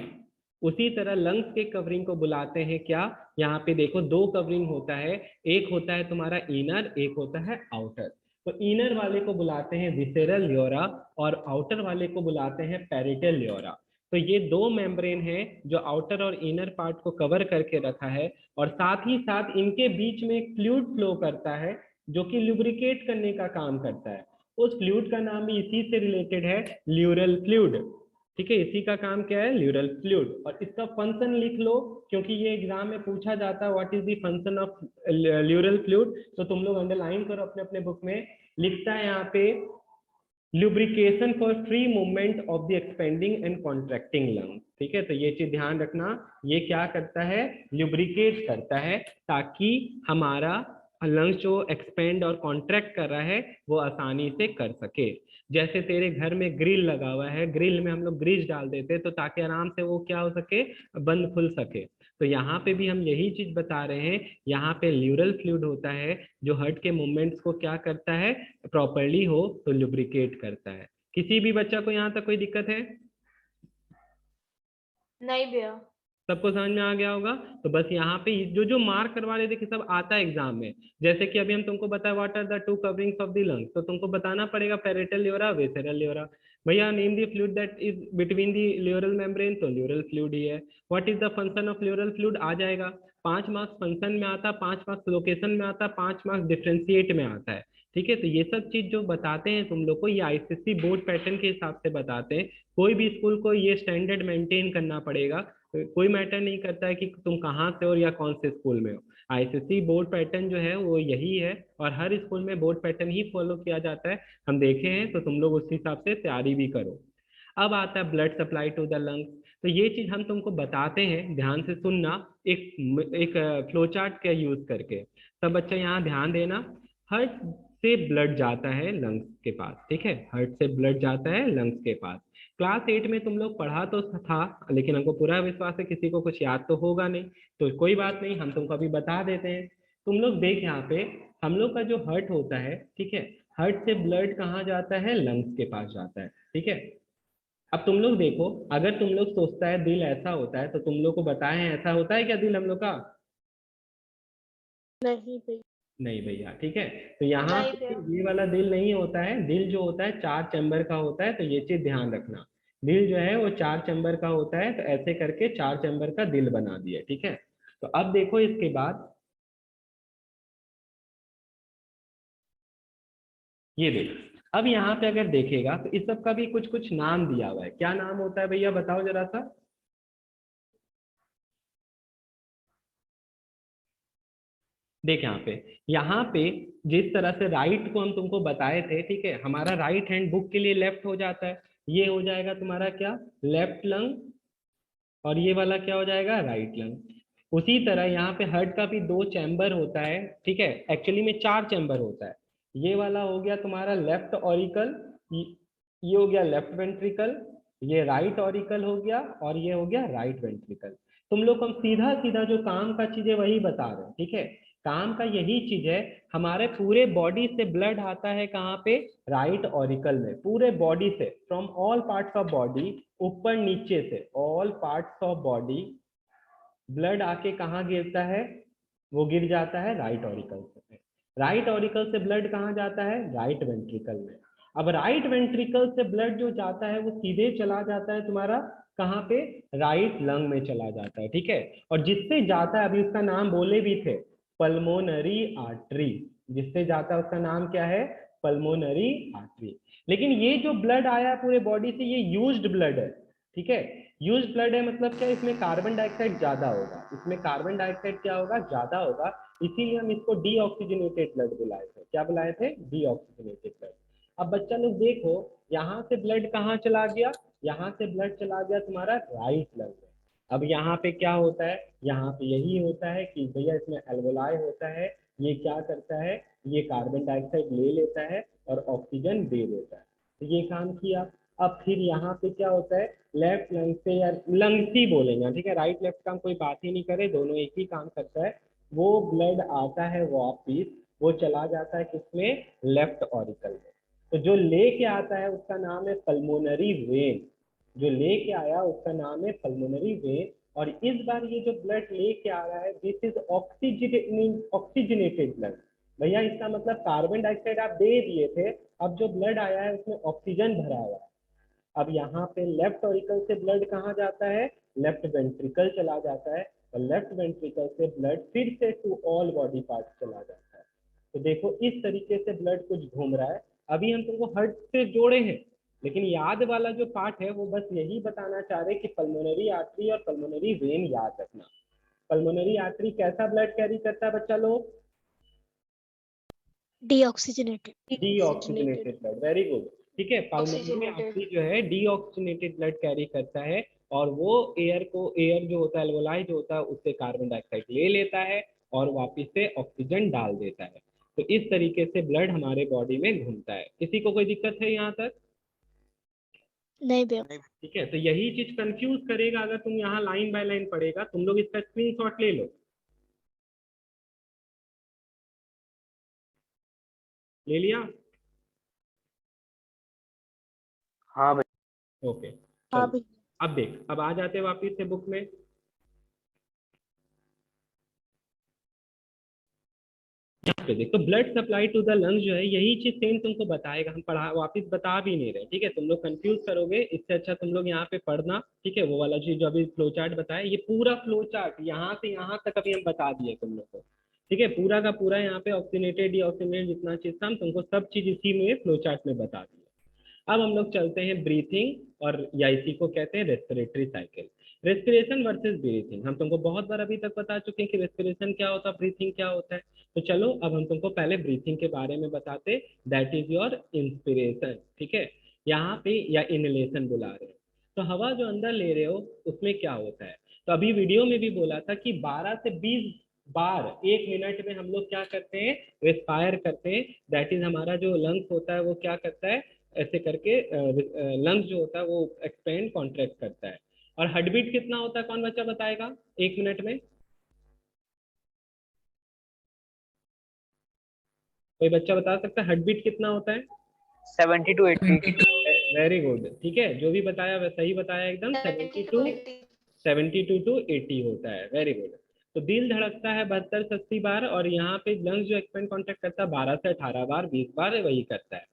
उसी तरह लंग्स के कवरिंग को बुलाते हैं क्या? यहाँ पे देखो 2 कवरिंग होता है, एक होता है तुम्हारा इनर, एक होता है आउटर। तो इनर वाले को बुलाते हैं विसेरल ल्योरा और आउटर वाले को बुलाते हैं पैरिटल ल्योरा। तो ये 2 मेम्ब्रेन हैं जो आउटर और इनर पार्ट को कवर करके रखा है, और साथ ही साथ इनके बीच में एक फ्लूइड फ्लो करता है जो कि लुब्रिकेट करने का काम करता है। उस फ्लूइड का नाम भी इसी से रिलेटेड है, ल्यूरल फ्लूइड। ठीक है, इसी का काम क्या है? ल्यूरल फ्लूइड। और इसका फंक्शन लिख लो क्योंकि ये एग्जाम में पूछा जाता है what is the function of pleural fluid. तो तुम लोग अंडरलाइन करो अपने अपने बुक में। लिखता है यहाँ पे lubrication for free movement of the expanding and contracting lung. ठीक है, तो ये चीज ध्यान रखना, ये क्या करता है? लुब्रिकेट करता है ताकि हमारा लंग्स जो एक्सपेंड और कॉन्ट्रैक्ट कर रहा है वो आसानी से कर सके। जैसे तेरे घर में ग्रिल लगा हुआ है, ग्रिल में हम लोग ग्रीस डाल देते हैं तो ताकि आराम से वो क्या हो सके, बंद खुल सके। तो यहाँ पे भी हम यही चीज बता रहे हैं, यहाँ पे ल्यूरल फ्लूइड होता है जो हार्ट के मूवमेंट्स को क्या करता है, प्रॉपरली हो तो लुब्रिकेट करता है। किसी भी बच्चा को यहाँ तक कोई दिक्कत है? नहीं भैया। सबको समझ में आ गया होगा। तो बस यहाँ पे जो जो मार्क करवा रहे थे कि सब आता है एग्जाम में, जैसे कि अभी हम तुमको बताया what are the two coverings of the lungs, तो तुमको बताना पड़ेगा पैरेटल ल्यूरा, विसेरल ल्यूरा। भैया name the fluid that is between the pleural membrane, तो ल्यूरल फ्लूइड ही है। What is the function of pleural fluid आ जाएगा। 5 मार्क्स फंक्शन में आता, 5 मार्क्स लोकेशन में आता, 5 मार्क्स डिफ्रेंशिएट में आता है। ठीक है, तो ये सब चीज जो बताते हैं तुम लोग को, ये आईसीएसई बोर्ड पैटर्न के हिसाब से बताते हैं। कोई भी स्कूल को ये स्टैंडर्ड मेंटेन करना पड़ेगा। कोई मैटर नहीं करता है कि तुम कहाँ से हो या कौन से स्कूल में हो। आईसीएसई बोर्ड पैटर्न जो है वो यही है, और हर स्कूल में बोर्ड पैटर्न ही फॉलो किया जाता है, हम देखे हैं। तो तुम लोग उस हिसाब से तैयारी भी करो। अब आता है blood supply to the lungs. तो ये चीज हम तुमको बताते हैं, ध्यान से सुनना, एक फ्लो चार्ट का यूज करके। सब बच्चे यहाँ ध्यान देना। हार्ट से ब्लड जाता है लंग्स के पास, ठीक है, हार्ट से ब्लड जाता है लंग्स के पास। क्लास 8 में तुम लोग पढ़ा तो था, लेकिन हमको पूरा विश्वास है किसी को कुछ याद तो होगा नहीं, तो कोई बात नहीं, हम तुमको अभी बता देते हैं। तुम लोग देख यहाँ पे, हम लोग का जो हार्ट होता है, ठीक है, हार्ट से ब्लड कहाँ जाता है, लंग्स के पास जाता है, ठीक है। अब तुम लोग देखो, अगर तुम लोग सोचता है दिल ऐसा होता है, तो तुम लोग को बताए हैं ऐसा होता है क्या दिल हम लोग का? नहीं भैया। नहीं भैया, ठीक है। तो यहाँ नहीं पे भैया। ये वाला दिल नहीं होता है। दिल जो होता है 4 चैम्बर का होता है, तो ये चीज ध्यान रखना। दिल जो है वो 4 चैम्बर का होता है, तो ऐसे करके 4 चैम्बर का दिल बना दिया, ठीक है। तो अब देखो इसके बाद ये देखो, अब यहाँ पे अगर देखेगा तो इस सब का भी कुछ कुछ नाम दिया हुआ है। क्या नाम होता है भैया, बताओ जरा सा। देख यहाँ पे जिस तरह से राइट को हम तुमको बताए थे, ठीक है, हमारा राइट हैंड बुक के लिए लेफ्ट हो जाता है, ये हो जाएगा तुम्हारा क्या, लेफ्ट लंग, और ये वाला क्या हो जाएगा, राइट लंग। उसी तरह यहाँ पे हार्ट का भी 2 चैम्बर होता है, ठीक है, एक्चुअली में 4 चैम्बर होता है। ये वाला हो गया तुम्हारा लेफ्ट ऑरिकल, ये हो गया लेफ्ट वेंट्रिकल, ये राइट ऑरिकल हो गया, और ये हो गया राइट वेंट्रिकल। तुम लोग हम सीधा सीधा जो काम का चीज है वही बता रहे हैं, ठीक है। काम का यही चीज है, हमारे पूरे बॉडी से ब्लड आता है कहाँ पे, राइट ऑरिकल में, पूरे बॉडी से, from all parts of body, ऊपर नीचे से, all parts of body blood आके कहाँ गिरता है, वो गिर जाता है राइट ऑरिकल से। राइट ऑरिकल से ब्लड कहाँ जाता है, राइट वेंट्रिकल में। अब राइट वेंट्रिकल से ब्लड जो जाता है वो सीधे चला जाता है तुम्हारा कहाँ पे, राइट लंग में चला जाता है, ठीक है। और जिससे जाता है, अभी उसका नाम बोले भी थे, पल्मोनरी आर्टरी। जिससे जाता है उसका नाम क्या है, पल्मोनरी आर्टरी। लेकिन ये जो ब्लड आया पूरे बॉडी से, ये यूज्ड ब्लड है, ठीक है। यूज्ड ब्लड है मतलब क्या, इसमें कार्बन डाइऑक्साइड ज्यादा होगा, इसमें कार्बन डाइऑक्साइड क्या होगा, ज्यादा होगा, इसीलिए हम इसको डीऑक्सीजनेटेड ब्लड बुलाए थे। क्या बुलाए थे, डीऑक्सीजनेटेड ब्लड। अब बच्चा लोग देखो, यहाँ से ब्लड कहाँ चला गया, यहाँ से ब्लड चला गया तुम्हारा राइट लंग में। अब यहाँ पे क्या होता है, यहाँ पे यही होता है कि भैया इसमें एल्वोलाई होता है, ये क्या करता है, ये कार्बन डाइऑक्साइड ले लेता है और ऑक्सीजन दे देता है, तो ये काम किया। अब फिर यहाँ पे क्या होता है, लेफ्ट लंग से, या लंग्स ही बोलेंगे, ठीक है, राइट लेफ्ट का हम कोई बात ही नहीं करे, दोनों एक ही काम करता है। वो ब्लड आता है वापिस, वो चला जाता है किसमें, लेफ्ट ऑरिकल में। तो जो लेके आता है उसका नाम है पल्मोनरी वेन, जो लेके आया उसका नाम है पल्मोनरी वेन। और इस बार ये जो ब्लड लेके आ रहा है, दिस इज ऑक्सीजनेटेड ब्लड। भैया इसका मतलब कार्बन डाइऑक्साइड आप दे दिए थे, अब जो ब्लड आया है उसमें ऑक्सीजन भरा हुआ है। अब यहाँ पे लेफ्ट ऑरिकल से ब्लड कहाँ जाता है, लेफ्ट वेंट्रिकल चला जाता है, और लेफ्ट वेंट्रिकल से ब्लड फिर से टू ऑल बॉडी पार्ट चला जाता है। तो देखो इस तरीके से ब्लड कुछ घूम रहा है। अभी हम तुमको हार्ट से जोड़े हैं, लेकिन याद वाला जो पार्ट है वो बस यही बताना चाह रहे कि पल्मोनरी आर्टरी और पल्मोनरी वेन याद रखना। पल्मोनरी आर्टरी कैसा ब्लड कैरी करता है बच्चा लोग, deoxygenated. Deoxygenated blood, very good, ठीक है। पल्मोनरी आर्टरी जो है डीऑक्सीजनेटेड ब्लड कैरी करता है, और वो एयर जो होता है, एल्वोलाई जो होता है, उससे कार्बन डाइऑक्साइड ले लेता है और वापस से ऑक्सीजन डाल देता है। तो इस तरीके से ब्लड हमारे बॉडी में घूमता है। किसी को कोई दिक्कत है यहाँ तक? नहीं भैया। ठीक है, तो यही चीज कंफ्यूज करेगा अगर तुम यहाँ लाइन बाय लाइन पढ़ेगा। तुम लोग इसका स्क्रीनशॉट ले लो, ले लिया? हाँ भाई। ओके, हाँ चलो भैया। अब देख, अब आ जाते हैं वापिस से बुक में। यहाँ पे देखो, blood supply to the lungs जो है, यही चीज सेम तुमको बताएगा। हम पढ़ा वापिस बता भी नहीं रहे, ठीक है? तुम लोग कंफ्यूज करोगे, इससे अच्छा तुम लोग यहाँ पे पढ़ना, ठीक है? वो वाला चीज जो अभी फ्लो चार्ट बताया, ये पूरा फ्लो चार्ट यहाँ से यहाँ तक अभी हम बता दिए तुम लोग को, ठीक है? पूरा का पूरा यहाँ पे ऑक्सीनेटेड डीऑक्सीनेटेड जितना चीज था, हम तुमको सब चीज इसी में फ्लो चार्ट में बता दिए। अब हम लोग चलते हैं ब्रीथिंग, और या इसी को कहते हैं respiratory cycle. Respiration versus breathing हम तुमको बहुत बार अभी तक बता चुके हैं कि रेस्पिरेशन क्या होता है, ब्रीथिंग क्या होता है। तो चलो अब हम तुमको पहले ब्रीथिंग के बारे में बताते। दैट इज योर इंस्पिरेशन, ठीक है? यहाँ पे या इनहेलेशन बुला रहे हैं। तो हवा जो अंदर ले रहे हो उसमें क्या होता है? तो अभी वीडियो में भी बोला था कि 12 से 20 बार 1 मिनट में हम लोग क्या करते हैं, रेस्पायर करते हैं। दैट इज हमारा जो लंग्स होता है वो क्या करता है, ऐसे करके लंग्स जो होता है वो एक्सपेंड कॉन्ट्रैक्ट करता है। और हार्ट बीट कितना होता है, कौन बच्चा बताएगा 1 मिनट में? कोई बच्चा बता सकता है हार्ट बीट कितना होता है? 70 to 80। वेरी गुड, ठीक है, जो भी बताया वह सही बताया एकदम। 72 to 80 होता है, वेरी गुड। तो दिल धड़कता है 72 से 80 बार, और यहाँ पे लंग्स जो एक्सपेंड कॉन्ट्रैक्ट करता है 12 से 18 बार, 20 बार वही करता है।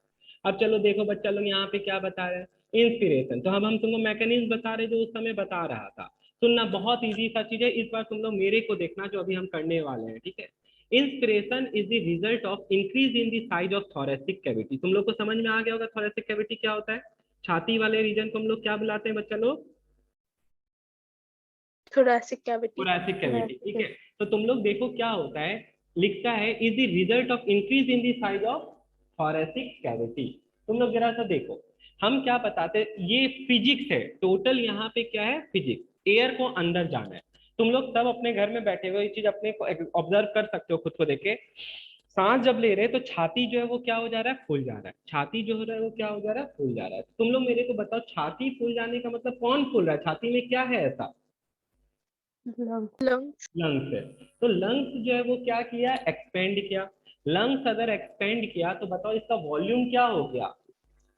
अब चलो देखो बच्चा लोग यहाँ पे क्या बता रहे हैं, इंस्पिरेशन। तो हम तुमको मैकेनिज्म बता रहे जो उस समय बता रहा था। सुनना, बहुत इजी सा चीज है, इस बार तुम लोग मेरे को देखना जो अभी हम करने वाले हैं, ठीक है? Inspiration is the result of increase in the size of thoracic cavity. तुम लोग को समझ में आ गया होगा थोरेसिक कैविटी क्या होता है? छाती वाले रीजन को हम लोग क्या बुलाते हैं बच्चा लोग? Thoracic cavity. थोरेसिक कैविटी, ठीक है? तो तुम लोग देखो क्या होता है, लिखता है is the result of increase in the size of thoracic cavity. तुम लोग जरा सा देखो, हम क्या बताते हैं, ये फिजिक्स है टोटल। यहाँ पे क्या है, फिजिक्स, एयर को अंदर जाना है। तुम लोग सब अपने घर में बैठे हुए ये चीज अपने को ऑब्जर्व कर सकते हो खुद को देखे। सांस जब ले रहे हैं तो छाती जो है वो क्या हो जा रहा है, फूल जा रहा है। छाती जो हो रहा है वो क्या हो जा रहा है, फूल जा रहा है। तुम लोग मेरे को बताओ, छाती फूल जाने का मतलब कौन फूल रहा है? छाती में क्या है ऐसा? लंग्स। लंग्स है। तो लंग्स जो है वो क्या किया, एक्सपेंड किया। लंग्स अगर एक्सपेंड किया तो बताओ इसका वॉल्यूम क्या हो गया?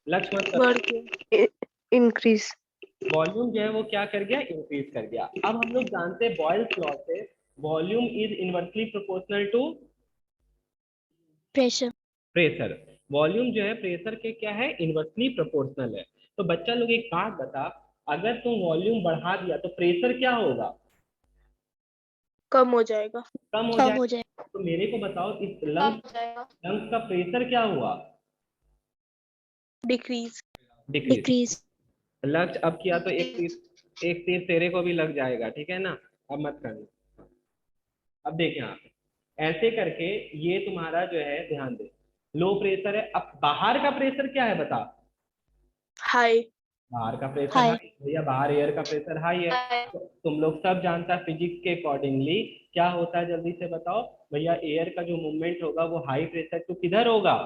लक्ष्मण बढ़ गया। इंक्रीज। वॉल्यूम जो है वो क्या कर गया, इंक्रीज कर गया। अब हम लोग जानते हैं बॉयल्स लॉ से, volume is inversely proportional to pressure. Pressure. Volume जो है प्रेशर के क्या है, इनवर्सली प्रोपोर्शनल है। तो बच्चा लोग एक बात बता, अगर तुम वॉल्यूम बढ़ा दिया तो प्रेशर क्या होगा? कम हो जाएगा। कम हो कम जाएगा। हो जाए। तो मेरे को बताओ इस लंग्स का प्रेशर क्या हुआ? डिक्रीज। डिक्रीज। डिक्रीज। लक्ष्य अब किया तो एक तीर तेरे को भी लग जाएगा, ठीक है ना? अब मत करना। अब देख यहाँ पे ऐसे करके ये तुम्हारा जो है, ध्यान दे, लो प्रेशर है। अब बाहर का प्रेशर क्या है बता? हाई। बाहर का प्रेशर हाई। हाई भैया, बाहर एयर का प्रेशर हाई है। तो तुम लोग सब जानता है फिजिक्स के अकॉर्डिंगली क्या होता है, जल्दी से बताओ भैया। एयर का जो मूवमेंट होगा वो हाई प्रेशर टू किधर होगा?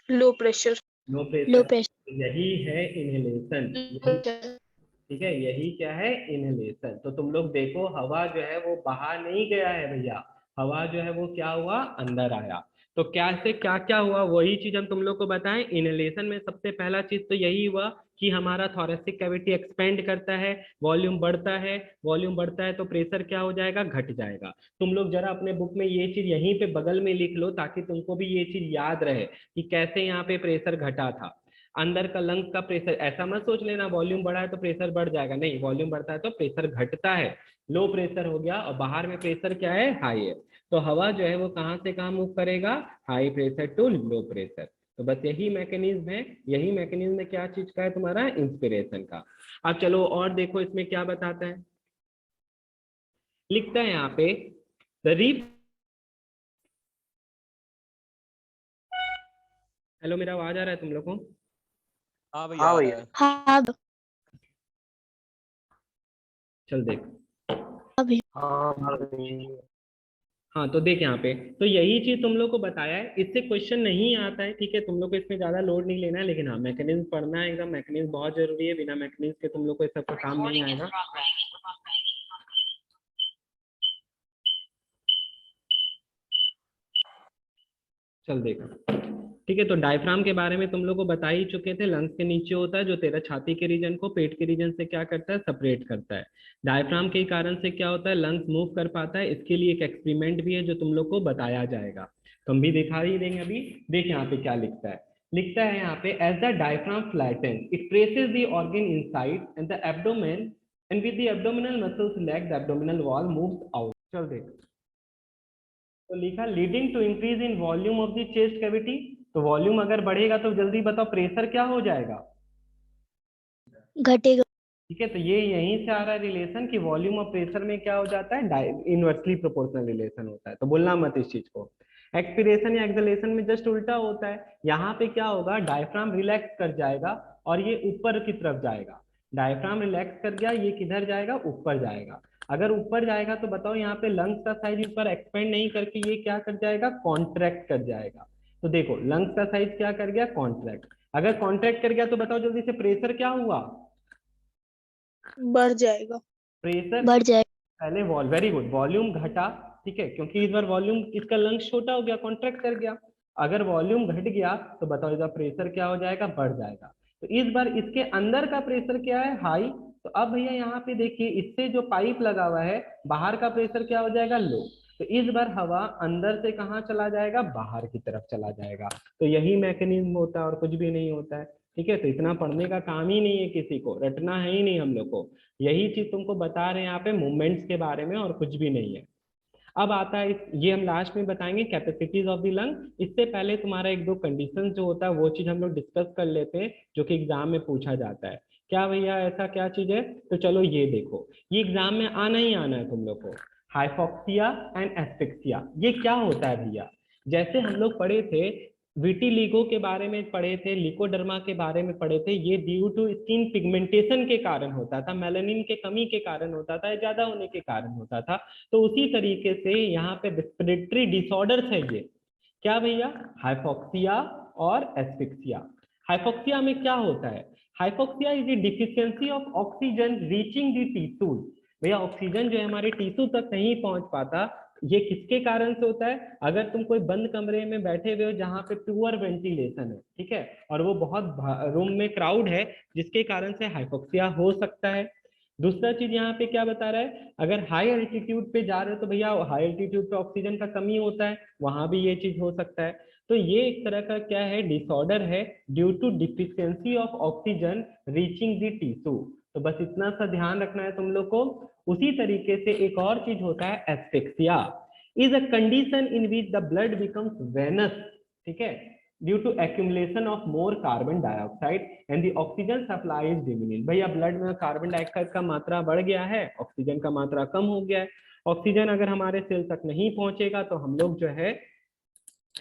Low pressure. Low low pressure. Pressure. यही है इनहेलेशन। ठीक है, यही क्या है, इनहेलेशन। तो तुम लोग देखो, हवा जो है वो बाहर नहीं गया है भैया, हवा जो है वो क्या हुआ, अंदर आया। तो कैसे क्या क्या हुआ, वही चीज हम तुम लोग को बताएं। इनहेलेशन में सबसे पहला चीज तो यही हुआ कि हमारा थोरेसिक कैविटी एक्सपेंड करता है, वॉल्यूम बढ़ता है। वॉल्यूम बढ़ता है तो प्रेशर क्या हो जाएगा, घट जाएगा। तुम लोग जरा अपने बुक में ये चीज यहीं पे बगल में लिख लो, ताकि तुमको भी ये चीज याद रहे कि कैसे यहाँ पे प्रेशर घटा था। अंदर का लंग्स का प्रेशर, ऐसा मत सोच लेना वॉल्यूम बढ़ा है तो प्रेशर बढ़ जाएगा, नहीं, वॉल्यूम बढ़ता है तो प्रेशर घटता है। लो प्रेशर हो गया, और बाहर में प्रेशर क्या है, हाई है। तो हवा जो है वो कहाँ से कहाँ मूव करेगा, high pressure to low pressure. तो बस यही मैकेनिज्म है। यही मैकेनिज्म है क्या चीज का है, तुम्हारा इंस्पिरेशन का। अब चलो और देखो इसमें क्या बताता है, लिखता है यहाँ पे द रीप। हेलो, मेरा आवाज आ रहा है तुम लोग को? हाँ भैया, आ रहा है। हाँ चल देख, अभी। हाँ भाई। हाँ तो देख यहाँ पे, तो यही चीज तुम लोग को बताया है, इससे क्वेश्चन नहीं आता है, ठीक है, तुम लोग को इसमें ज्यादा लोड नहीं लेना है, लेकिन हाँ मैकेनिज्म पढ़ना है, एकदम मैकेनिज्म बहुत जरूरी है, बिना मैकेनिज्म के तुम लोग को इस सबका काम नहीं आएगा। चल देखो, ठीक है, तो डायफ्राम के बारे में तुम लोग को बता ही चुके थे, लंग्स के नीचे होता है, जो तेरा छाती के रीजन को पेट के रीजन से क्या करता है, सेपरेट करता है। डायफ्राम के कारण से क्या होता है, लंग्स मूव कर पाता है, इसके लिए एक एक्सपेरिमेंट भी है जो तुम लोग को बताया जाएगा, तो हम भी दिखा ही देंगे अभी। देख यहाँ पे क्या लिखता है, लिखता है यहाँ पे, as the diaphragm flatten it presses the organ inside and the abdomen and with the abdominal muscles relax the abdominal wall moves out. चल देख, तो लिखा leading to increase in volume of the chest cavity, तो volume अगर बढ़ेगा तो जल्दी बताओ प्रेशर क्या हो जाएगा, घटेगा। ठीक है, तो ये यहीं से आ रहा है रिलेशन कि वॉल्यूम और प्रेशर में क्या हो जाता है, इनवर्सली प्रोपोर्शनल रिलेशन होता है, तो बोलना मत इस चीज को। एक्सपिरेशन या एक्सलेशन में जस्ट उल्टा होता है, यहाँ पे क्या होगा, डायफ्राम रिलैक्स कर जाएगा और ये ऊपर की तरफ जाएगा, डायफ्राम रिलैक्स कर गया, ये किधर जाएगा, ऊपर जाएगा। अगर ऊपर जाएगा तो बताओ यहाँ पे लंग्स का साइज ऊपर एक्सपेंड नहीं करके ये क्या कर जाएगा, कॉन्ट्रैक्ट कर जाएगा। तो देखो लंग्स का साइज क्या कर गया, कॉन्ट्रैक्ट, अगर कॉन्ट्रैक्ट कर गया तो बताओ जल्दी से प्रेशर क्या हुआ, बढ़ जाएगा। प्रेशर बढ़ जाएगा। पहले वेरी गुड, वॉल्यूम घटा, ठीक है, क्योंकि इस बार वॉल्यूम इसका लंग्स छोटा हो गया, कॉन्ट्रैक्ट कर गया। अगर वॉल्यूम घट गया तो बताओ इधर प्रेशर क्या हो जाएगा, बढ़ जाएगा। तो इस बार इसके अंदर का प्रेशर क्या है, हाई, तो अब भैया यहाँ पे देखिए इससे जो पाइप लगा हुआ है बाहर का प्रेशर क्या हो जाएगा, लो। तो इस बार हवा अंदर से कहाँ चला जाएगा, बाहर की तरफ चला जाएगा। तो यही मैकेनिज्म होता है और कुछ भी नहीं होता है, ठीक है। तो इतना पढ़ने का काम ही नहीं है, किसी को रटना है ही नहीं हम लोग को, यही चीज तुमको बता रहे हैं यहाँ पे मूवमेंट्स के बारे में और कुछ भी नहीं है। अब आता है ये हम लास्ट में बताएंगे कैपेसिटीज ऑफ द लंग। इससे पहले तुम्हारा एक दो कंडीशन जो होता है वो चीज हम लोग डिस्कस कर लेते हैं, जो कि एग्जाम में पूछा जाता है। क्या भैया ऐसा क्या चीज है, तो चलो ये देखो, ये एग्जाम में आना ही आना है तुम लोग को, हाइपोक्सिया एंड एस्फिक्सिया। ये क्या होता है भैया, जैसे हम लोग पढ़े थे विटिलिगो के बारे में पढ़े थे, लिकोडर्मा के बारे में पढ़े थे, ये ड्यू टू स्किन पिगमेंटेशन के कारण होता था, मेलानिन के कमी के कारण होता था, ज्यादा होने के कारण होता था। तो उसी तरीके से यहाँ पे रेस्पिरेटरी डिसऑर्डर्स है ये, क्या भैया, हाइपोक्सिया और एस्फिक्सिया। हाइपोक्सिया में क्या होता है, hypoxia is the deficiency of oxygen reaching the tissues. भैया ऑक्सीजन जो है हमारे टिश्यू तक नहीं पहुंच पाता, ये किसके कारण से होता है, अगर तुम कोई बंद कमरे में बैठे हुए हो जहां पे प्योर वेंटिलेशन है, ठीक है, और वो बहुत रूम में क्राउड है, जिसके कारण से हाइपोक्सिया हो सकता है। दूसरा चीज यहाँ पे क्या बता रहा है, अगर हाई एल्टीट्यूड पे जा रहे हो तो भैया हाई एल्टीट्यूड पे ऑक्सीजन का कमी होता है, वहां भी ये चीज हो सकता है। तो ये एक तरह का क्या है, डिसऑर्डर है due to deficiency of oxygen reaching the tissue. तो बस इतना सा ध्यान रखना है तुम लोग को। उसी तरीके से एक और चीज होता है asphyxia, is a condition in which the blood becomes venous, ठीक है, due to accumulation of more carbon dioxide and the oxygen supply is diminish. भैया ब्लड में कार्बन डाइऑक्साइड का मात्रा बढ़ गया है, ऑक्सीजन का मात्रा कम हो गया है। ऑक्सीजन अगर हमारे सेल तक नहीं पहुंचेगा तो हम लोग जो है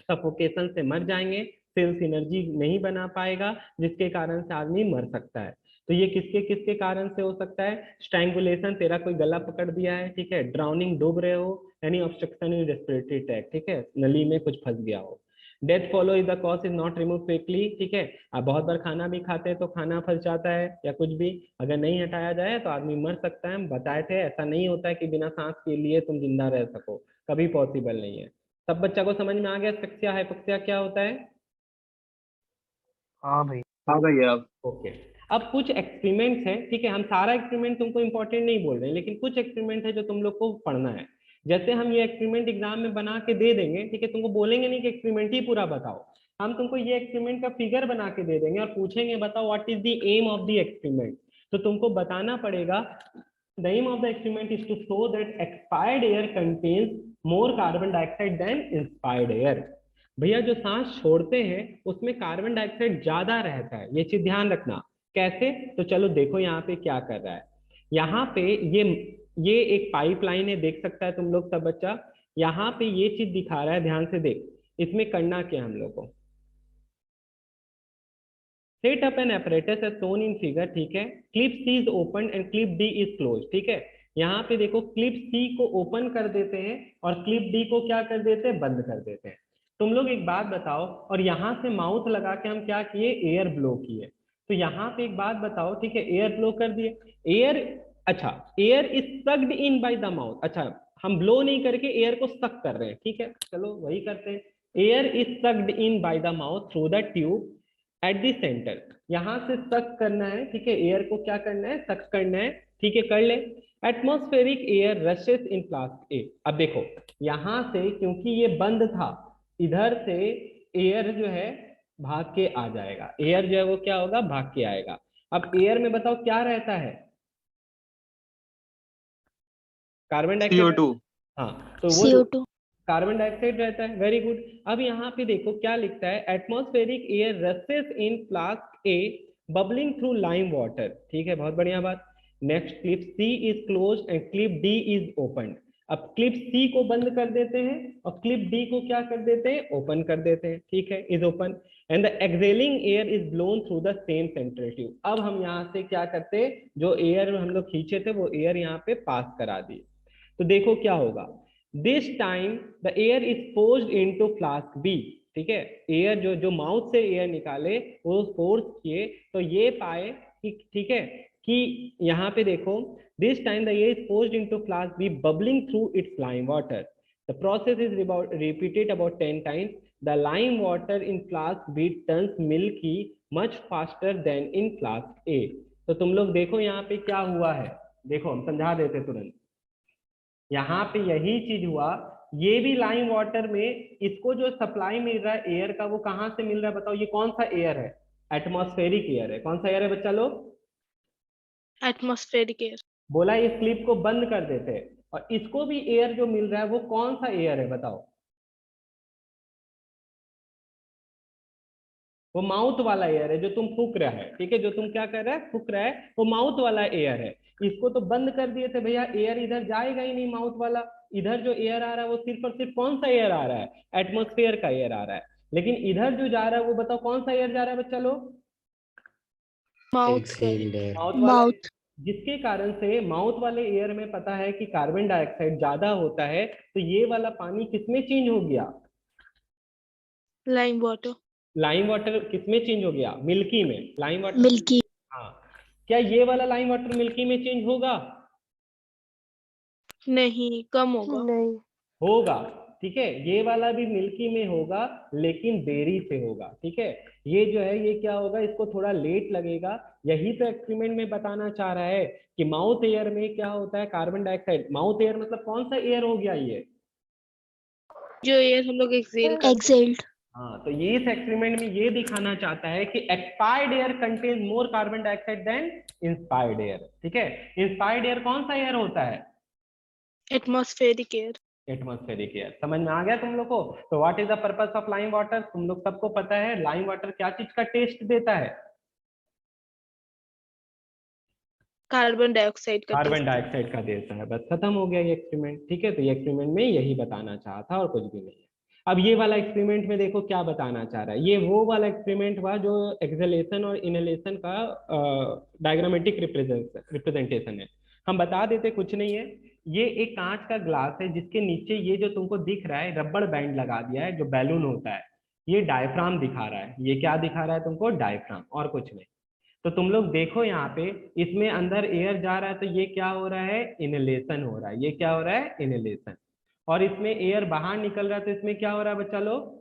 सफोकेशन से मर जाएंगे, सेल्स एनर्जी नहीं बना पाएगा, जिसके कारण से आदमी मर सकता है। तो ये किसके किसके कारण से हो सकता है, स्ट्रैंगुलेशन, तेरा कोई गला पकड़ दिया है, ठीक है, ड्राउनिंग, डूब रहे हो, यानी ऑब्स्ट्रक्शन इन रेस्पिरेटरी ट्रैक्ट, ठीक है, नली में कुछ फंस गया हो। Death follow is the cause is not remove quickly, ठीक है, आप बहुत बार खाना भी खाते हैं तो खाना फंस जाता है या कुछ भी, अगर नहीं हटाया जाए तो आदमी मर सकता है। हम बताए थे ऐसा नहीं होता है कि बिना सांस के लिए तुम जिंदा रह सको, कभी पॉसिबल नहीं है। सब बच्चा को समझ में आ गया एस्फिक्सिया हाइपोक्सिया क्या होता है। हाँ भाई, हाँ भैया। ओके, अब कुछ एक्सपेरिमेंट्स हैं, ठीक है, हम सारा एक्सपेरिमेंट तुमको इंपॉर्टेंट नहीं बोल रहे हैं, लेकिन कुछ एक्सपेरिमेंट है जो तुम लोग को पढ़ना है। जैसे हम ये एक्सपेरिमेंट एग्जाम में बना के दे देंगे, ठीक है, तुमको बोलेंगे नहीं कि एक्सपेरिमेंट ही पूरा बताओ, हम तुमको ये एक्सपेरिमेंट का फिगर बना के दे देंगे और पूछेंगे बताओ what is the aim of the experiment. तो तुमको बताना पड़ेगा the aim of the experiment is to show that expired air contains more carbon dioxide than inspired air। भैया जो सांस छोड़ते हैं उसमें कार्बन डाइऑक्साइड ज्यादा रहता है, ये चीज ध्यान रखना। कैसे, तो चलो देखो यहाँ पे क्या कर रहा है, यहाँ पे ये एक पाइपलाइन है, देख सकता है तुम लोग सब बच्चा, यहाँ पे ये चीज दिखा रहा है, ध्यान से देख, इसमें करना क्या हम लोग को, set up an apparatus as shown in figure, ठीक है, clip C is opened and clip D is closed, ठीक है, यहाँ पे देखो क्लिप सी को ओपन कर देते हैं और क्लिप डी को क्या कर देते हैं, बंद कर देते हैं। तुम लोग एक बात बताओ, और यहाँ से माउथ लगा के हम क्या किए, एयर ब्लो किए। तो यहाँ पे एक बात बताओ, ठीक है, एयर ब्लो कर दिए, एयर, अच्छा air is sucked in by the mouth, अच्छा हम ब्लो नहीं करके एयर को सक कर रहे हैं, ठीक है, चलो वही करते हैं। Air is sucked in by the mouth through the tube at the centre, यहाँ से सक करना है, ठीक है, एयर को क्या करना है, सक करना है, ठीक है, कर ले। एटमॉस्फेरिक एयर रशेस इन फ्लास्क ए, अब देखो यहाँ से क्योंकि ये बंद था, इधर से एयर जो है भाग के आ जाएगा, एयर जो है वो क्या होगा, भाग के आएगा। अब एयर में बताओ क्या रहता है, कार्बन डाइऑक्साइड, CO2। हाँ तो वो CO2। कार्बन डाइऑक्साइड रहता है, वेरी गुड। अब यहाँ पे देखो क्या लिखता है, atmospheric air rushes in flask A bubbling through lime water, ठीक है, बहुत बढ़िया बात। Next clip C is close and clip D is open, अब क्लिप सी को बंद कर देते हैं और क्लिप डी को क्या कर देते हैं, ओपन कर देते हैं, ठीक है, is open and the excelling air is blown through the same central tube. अब हम यहाँ से क्या करते, जो एयर हम लोग खींचे थे वो एयर यहाँ पे पास करा दिए। तो देखो क्या होगा, this time the air is forced into flask B, ठीक है, एयर जो माउथ से एयर निकाले वो फोर्स किए, तो ये पाए कि ठीक है कि यहाँ पे देखो, this time the air is forced into flask b bubbling through its lime water, the process is repeated about 10 times, the lime water in flask b turns milky much faster than in flask a. तो तुम लोग देखो यहाँ पे क्या हुआ है, देखो हम समझा देते तुरंत, यहाँ पे यही चीज हुआ, ये भी लाइम वाटर में इसको जो सप्लाई मिल रहा है एयर का वो कहाँ से मिल रहा है बताओ, ये कौन सा एयर है, एटमॉस्फेरिक एयर है, कौन सा एयर है बच्चा लोग, एटमॉस्फेरिक एयर। बोला इस क्लिप को बंद कर देते हैं, और इसको भी एयर जो मिल रहा है वो कौन सा एयर है बताओ, वो माउथ वाला एयर है जो तुम फूक रहा है, ठीक है, जो तुम क्या कर रहा है, फूक रहा है, वो माउथ वाला एयर है। इसको तो बंद कर दिए थे भैया, एयर इधर जाएगा ही नहीं माउथ वाला, इधर जो एयर आ रहा है वो सिर्फ और सिर्फ कौन सा एयर आ रहा है, एटमॉस्फेयर का एयर आ रहा है, लेकिन इधर जो जा रहा है वो बताओ कौन सा एयर जा रहा है बच्चा लोग, माउथ का। माउथ वाला, जिसके कारण से माउथ वाले एयर में पता है कि कार्बन डाइऑक्साइड ज्यादा होता है, तो ये वाला पानी किसमें चेंज हो गया, लाइम वाटर। लाइम वाटर किसमें चेंज हो गया, मिल्की में, लाइम वाटर मिल्की। हाँ, क्या ये वाला लाइम वाटर मिल्की में चेंज होगा, नहीं, कम होगा। नहीं। होगा, ठीक है, ये वाला भी मिल्की में होगा लेकिन देरी से होगा, ठीक है, ये जो है ये क्या होगा, इसको थोड़ा लेट लगेगा। यही तो एक्सपेरिमेंट में बताना चाह रहा है कि माउथ एयर में क्या होता है, कार्बन डाइऑक्साइड, माउथ एयर मतलब कौन सा एयर हो गया ये, जो एयर हम लोग एक्सेल करते हैं। एक्सेल्ड। हाँ, तो ये इस एक्सपेरिमेंट में ये दिखाना चाहता है कि expired air contain more carbon dioxide than inspired air, ठीक है, इंस्पायर्ड एयर कौन सा एयर होता है, एटमॉस्फेरिक एयर। एटमॉस्फेरिक एयर, समझ में आ गया तुम लोग को। तो what is the purpose of lime water, तुम लोग सबको पता है लाइम वाटर क्या चीज का टेस्ट देता है, कार्बन डाइऑक्साइड का कार्बन टेस्ट। डाइऑक्साइड का देता है, बस खत्म हो गया ये एक्सपेरिमेंट, ठीक है, तो ये एक्सपेरिमेंट में यही बताना चाहा था और कुछ भी नहीं है। अब ये वाला एक्सपेरिमेंट में देखो क्या बताना चाह रहा है, ये वो वाला एक्सपेरिमेंट हुआ जो एक्सहेलेशन और इनहेलेशन का डायग्रामेटिक रिप्रेजेंटेशन है। हम बता देते कुछ नहीं है, ये एक कांच का ग्लास है जिसके नीचे ये जो तुमको दिख रहा है रबड़ बैंड लगा दिया है जो बैलून होता है, ये डायफ्राम दिखा रहा है, ये क्या दिखा रहा है तुमको, डायफ्राम, और कुछ नहीं। तो तुम लोग देखो यहाँ पे इसमें अंदर एयर जा रहा है, तो ये क्या हो रहा है, इनहेलेशन हो रहा है, ये क्या हो रहा है, इनहेलेशन, और इसमें एयर बाहर निकल रहा है तो इसमें क्या हो रहा है बच्चा लोग,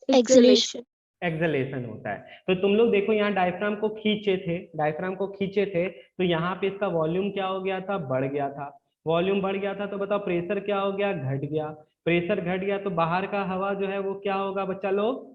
एक्सेलेशन। एक्सहेलेशन होता है। तो तुम लोग देखो यहाँ डायफ्राम को खींचे थे, डायफ्राम को खींचे थे, तो यहाँ पे इसका वॉल्यूम क्या हो गया था, बढ़ गया था, वॉल्यूम बढ़ गया था, तो बताओ प्रेशर क्या हो गया, घट गया, प्रेशर घट गया तो बाहर का हवा जो है वो क्या होगा बच्चा लोग,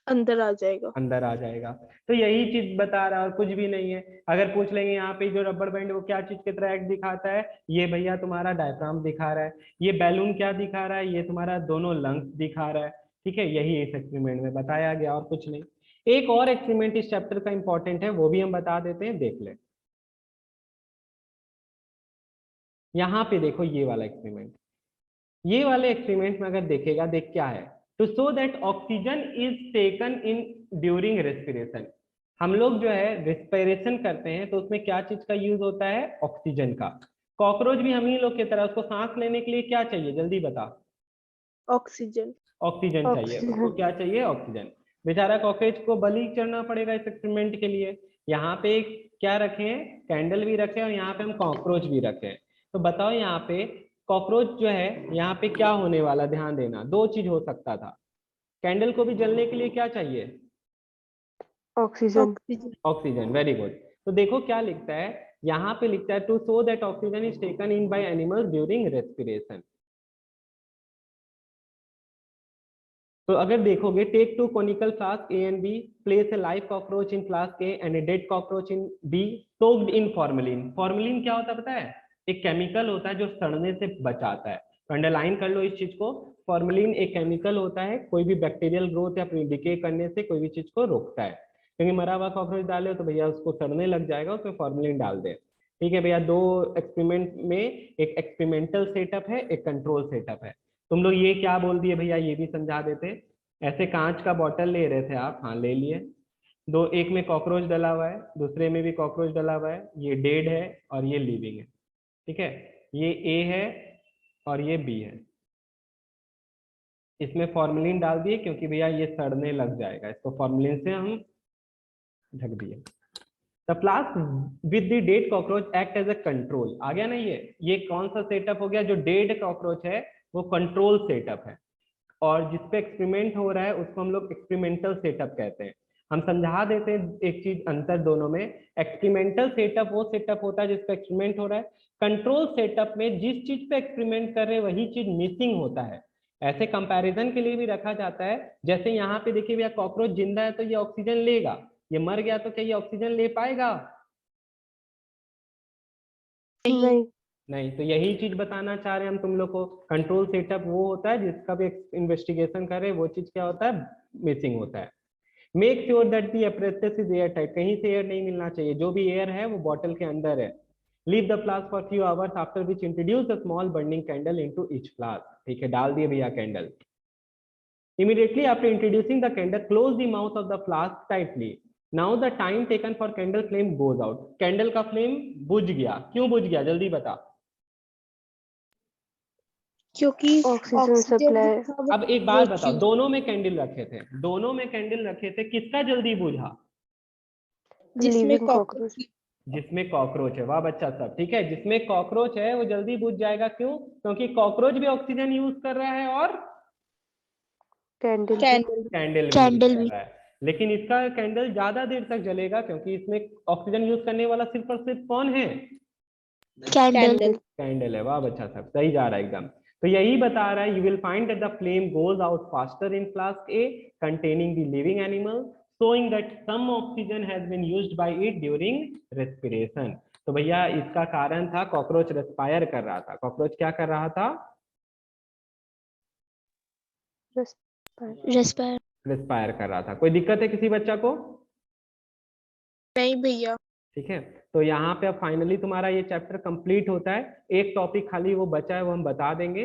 अंदर आ जाएगा। अंदर आ जाएगा। तो यही चीज बता रहा है और कुछ भी नहीं है। अगर पूछ लेंगे यहाँ पे जो रबर बैंड वो क्या चीज की तरह एक्ट दिखाता है, ये भैया तुम्हारा डायफ्राम दिखा रहा है, ये बैलून क्या दिखा रहा है, ये तुम्हारा दोनों लंग्स दिखा रहा है, ठीक है, यही इस एक्सपेरिमेंट में बताया गया और कुछ नहीं। एक और एक्सपेरिमेंट इस चैप्टर का इंपॉर्टेंट है, वो भी हम बता देते हैं, देख ले। यहाँ पे देखो ये वाला एक्सपेरिमेंट, ये वाले एक्सपेरिमेंट में अगर देखेगा, देख क्या है, to show that oxygen is taken in during respiration, हम लोग जो है रिस्पिरेशन करते हैं तो उसमें क्या चीज का यूज होता है? ऑक्सीजन का। कॉकरोच भी हम ही लोग की तरह, उसको सांस लेने के लिए क्या चाहिए? जल्दी बता। ऑक्सीजन। ऑक्सीजन चाहिए उसको। क्या चाहिए? ऑक्सीजन। बेचारा कॉकरोच को बलि चढ़ना पड़ेगा इस एक्सपेरिमेंट के लिए। यहाँ पे क्या रखे हैं? कैंडल भी रखे और यहाँ पे हम कॉकरोच भी रखे हैं। तो बताओ यहाँ पे कॉकरोच जो है यहाँ पे क्या होने वाला? ध्यान देना, दो चीज हो सकता था। कैंडल को भी जलने के लिए क्या चाहिए? ऑक्सीजन। ऑक्सीजन। Very good. तो देखो क्या लिखता है यहाँ पे, लिखता है to show that oxygen is taken in by animals during respiration. तो अगर देखोगे, take two conical flask A and B, place a live cockroach in flask A and a dead cockroach in B, soaked in formalin. Formalin क्या होता है पता है? एक chemical होता है जो सड़ने से बचाता है। तो अंडरलाइन कर लो इस चीज को। फॉर्मेलिन एक केमिकल होता है, कोई भी बैक्टीरियल ग्रोथ या डिके करने से कोई भी चीज को रोकता है। क्योंकि मरा हुआ कॉकरोच डाले तो भैया उसको सड़ने लग जाएगा, उसमें फॉर्मेलिन डाल दे। ठीक है भैया, दो एक्सपेरिमेंट में, एक एक्सपेरिमेंटल सेटअप है, एक कंट्रोल सेटअप है। तुम लोग ये क्या बोल दिए भैया, ये भी समझा देते। ऐसे कांच का बॉटल ले रहे थे आप, हाँ ले लिए। दो, एक में कॉकरोच डला हुआ है, दूसरे में भी कॉकरोच डला हुआ है। ये डेड है और ये लिविंग है। ठीक है, ये ए है और ये बी है। इसमें फॉर्मेलिन डाल दिए क्योंकि भैया ये सड़ने लग जाएगा, इसको फॉर्मेलिन से हम ढक दिए। The flask with the dead cockroach act as a control। आ गया ना? ये कौन सा सेटअप हो गया? जो डेड कॉकरोच है वो कंट्रोल सेटअप है, और जिसपे एक्सपेरिमेंट हो रहा है उसको हम लोग एक्सपेरिमेंटल सेटअप कहते हैं। हम समझा देते हैं एक चीज अंतर दोनों में। एक्सपेरिमेंटल सेटअप वो सेटअप होता है जिसपे एक्सपेरिमेंट हो रहा है। कंट्रोल सेटअप में जिस चीज पे एक्सपेरिमेंट कर रहे हैं वही चीज मिसिंग होता है। ऐसे कंपैरिजन के लिए भी रखा जाता है। जैसे यहाँ पे देखिए भैया, कॉकरोच जिंदा है तो ये ऑक्सीजन लेगा, ये मर गया तो क्या ये ऑक्सीजन ले पाएगा? नहीं। नहीं। तो यही चीज बताना चाह रहे हैं हम तुम लोग को। कंट्रोल सेटअप वो होता है जिसका भी इन्वेस्टिगेशन करे, वो चीज क्या होता है? मिसिंग होता है। Make sure that the apparatus is air tight. कहीं से एयर नहीं मिलना चाहिए, जो भी एयर है वो बॉटल के अंदर है। Leave the flask for few hours after which introduce the small burning candle into each flask. ठीक है, डाल दिए भैया candle. Immediately after introducing the candle, close the mouth of the flask tightly. Now the time taken for candle flame goes out. Candle का flame बुझ गया। क्यों बुझ गया? जल्दी बता। क्योंकि ऑक्सीजन सप्लाई। अब एक बात बताओ, दोनों में कैंडल रखे थे, दोनों में कैंडल रखे थे, किसका जल्दी बुझा? जिसमें लिविंग कॉकरोच। जिसमें कॉकरोच है। वाह बच्चा सब, ठीक है। जिसमें कॉकरोच है वो जल्दी बुझ जाएगा। क्यों? क्योंकि कॉकरोच भी ऑक्सीजन यूज कर रहा है और कैंडल। कैंडल भी यूज कर रहा है। लेकिन इसका कैंडल ज्यादा देर तक जलेगा क्योंकि इसमें ऑक्सीजन यूज करने वाला सिर्फ और सिर्फ कौन है? कैंडल है। वाह बच्चा सब, सही जा रहा है एकदम। तो यही बता रहा है, you will find that the flame goes out faster in flask A containing the living animal, showing that some oxygen has been used by it during respiration। तो भैया इसका कारण था कॉकरोच रेस्पायर कर रहा था। कॉकरोच क्या कर रहा था? रेस्पायर कर रहा था। कोई दिक्कत है किसी बच्चा को? नहीं भैया। ठीक है, तो यहाँ पे अब फाइनली तुम्हारा ये चैप्टर कंप्लीट होता है। एक टॉपिक खाली वो बचा है, वो हम बता देंगे।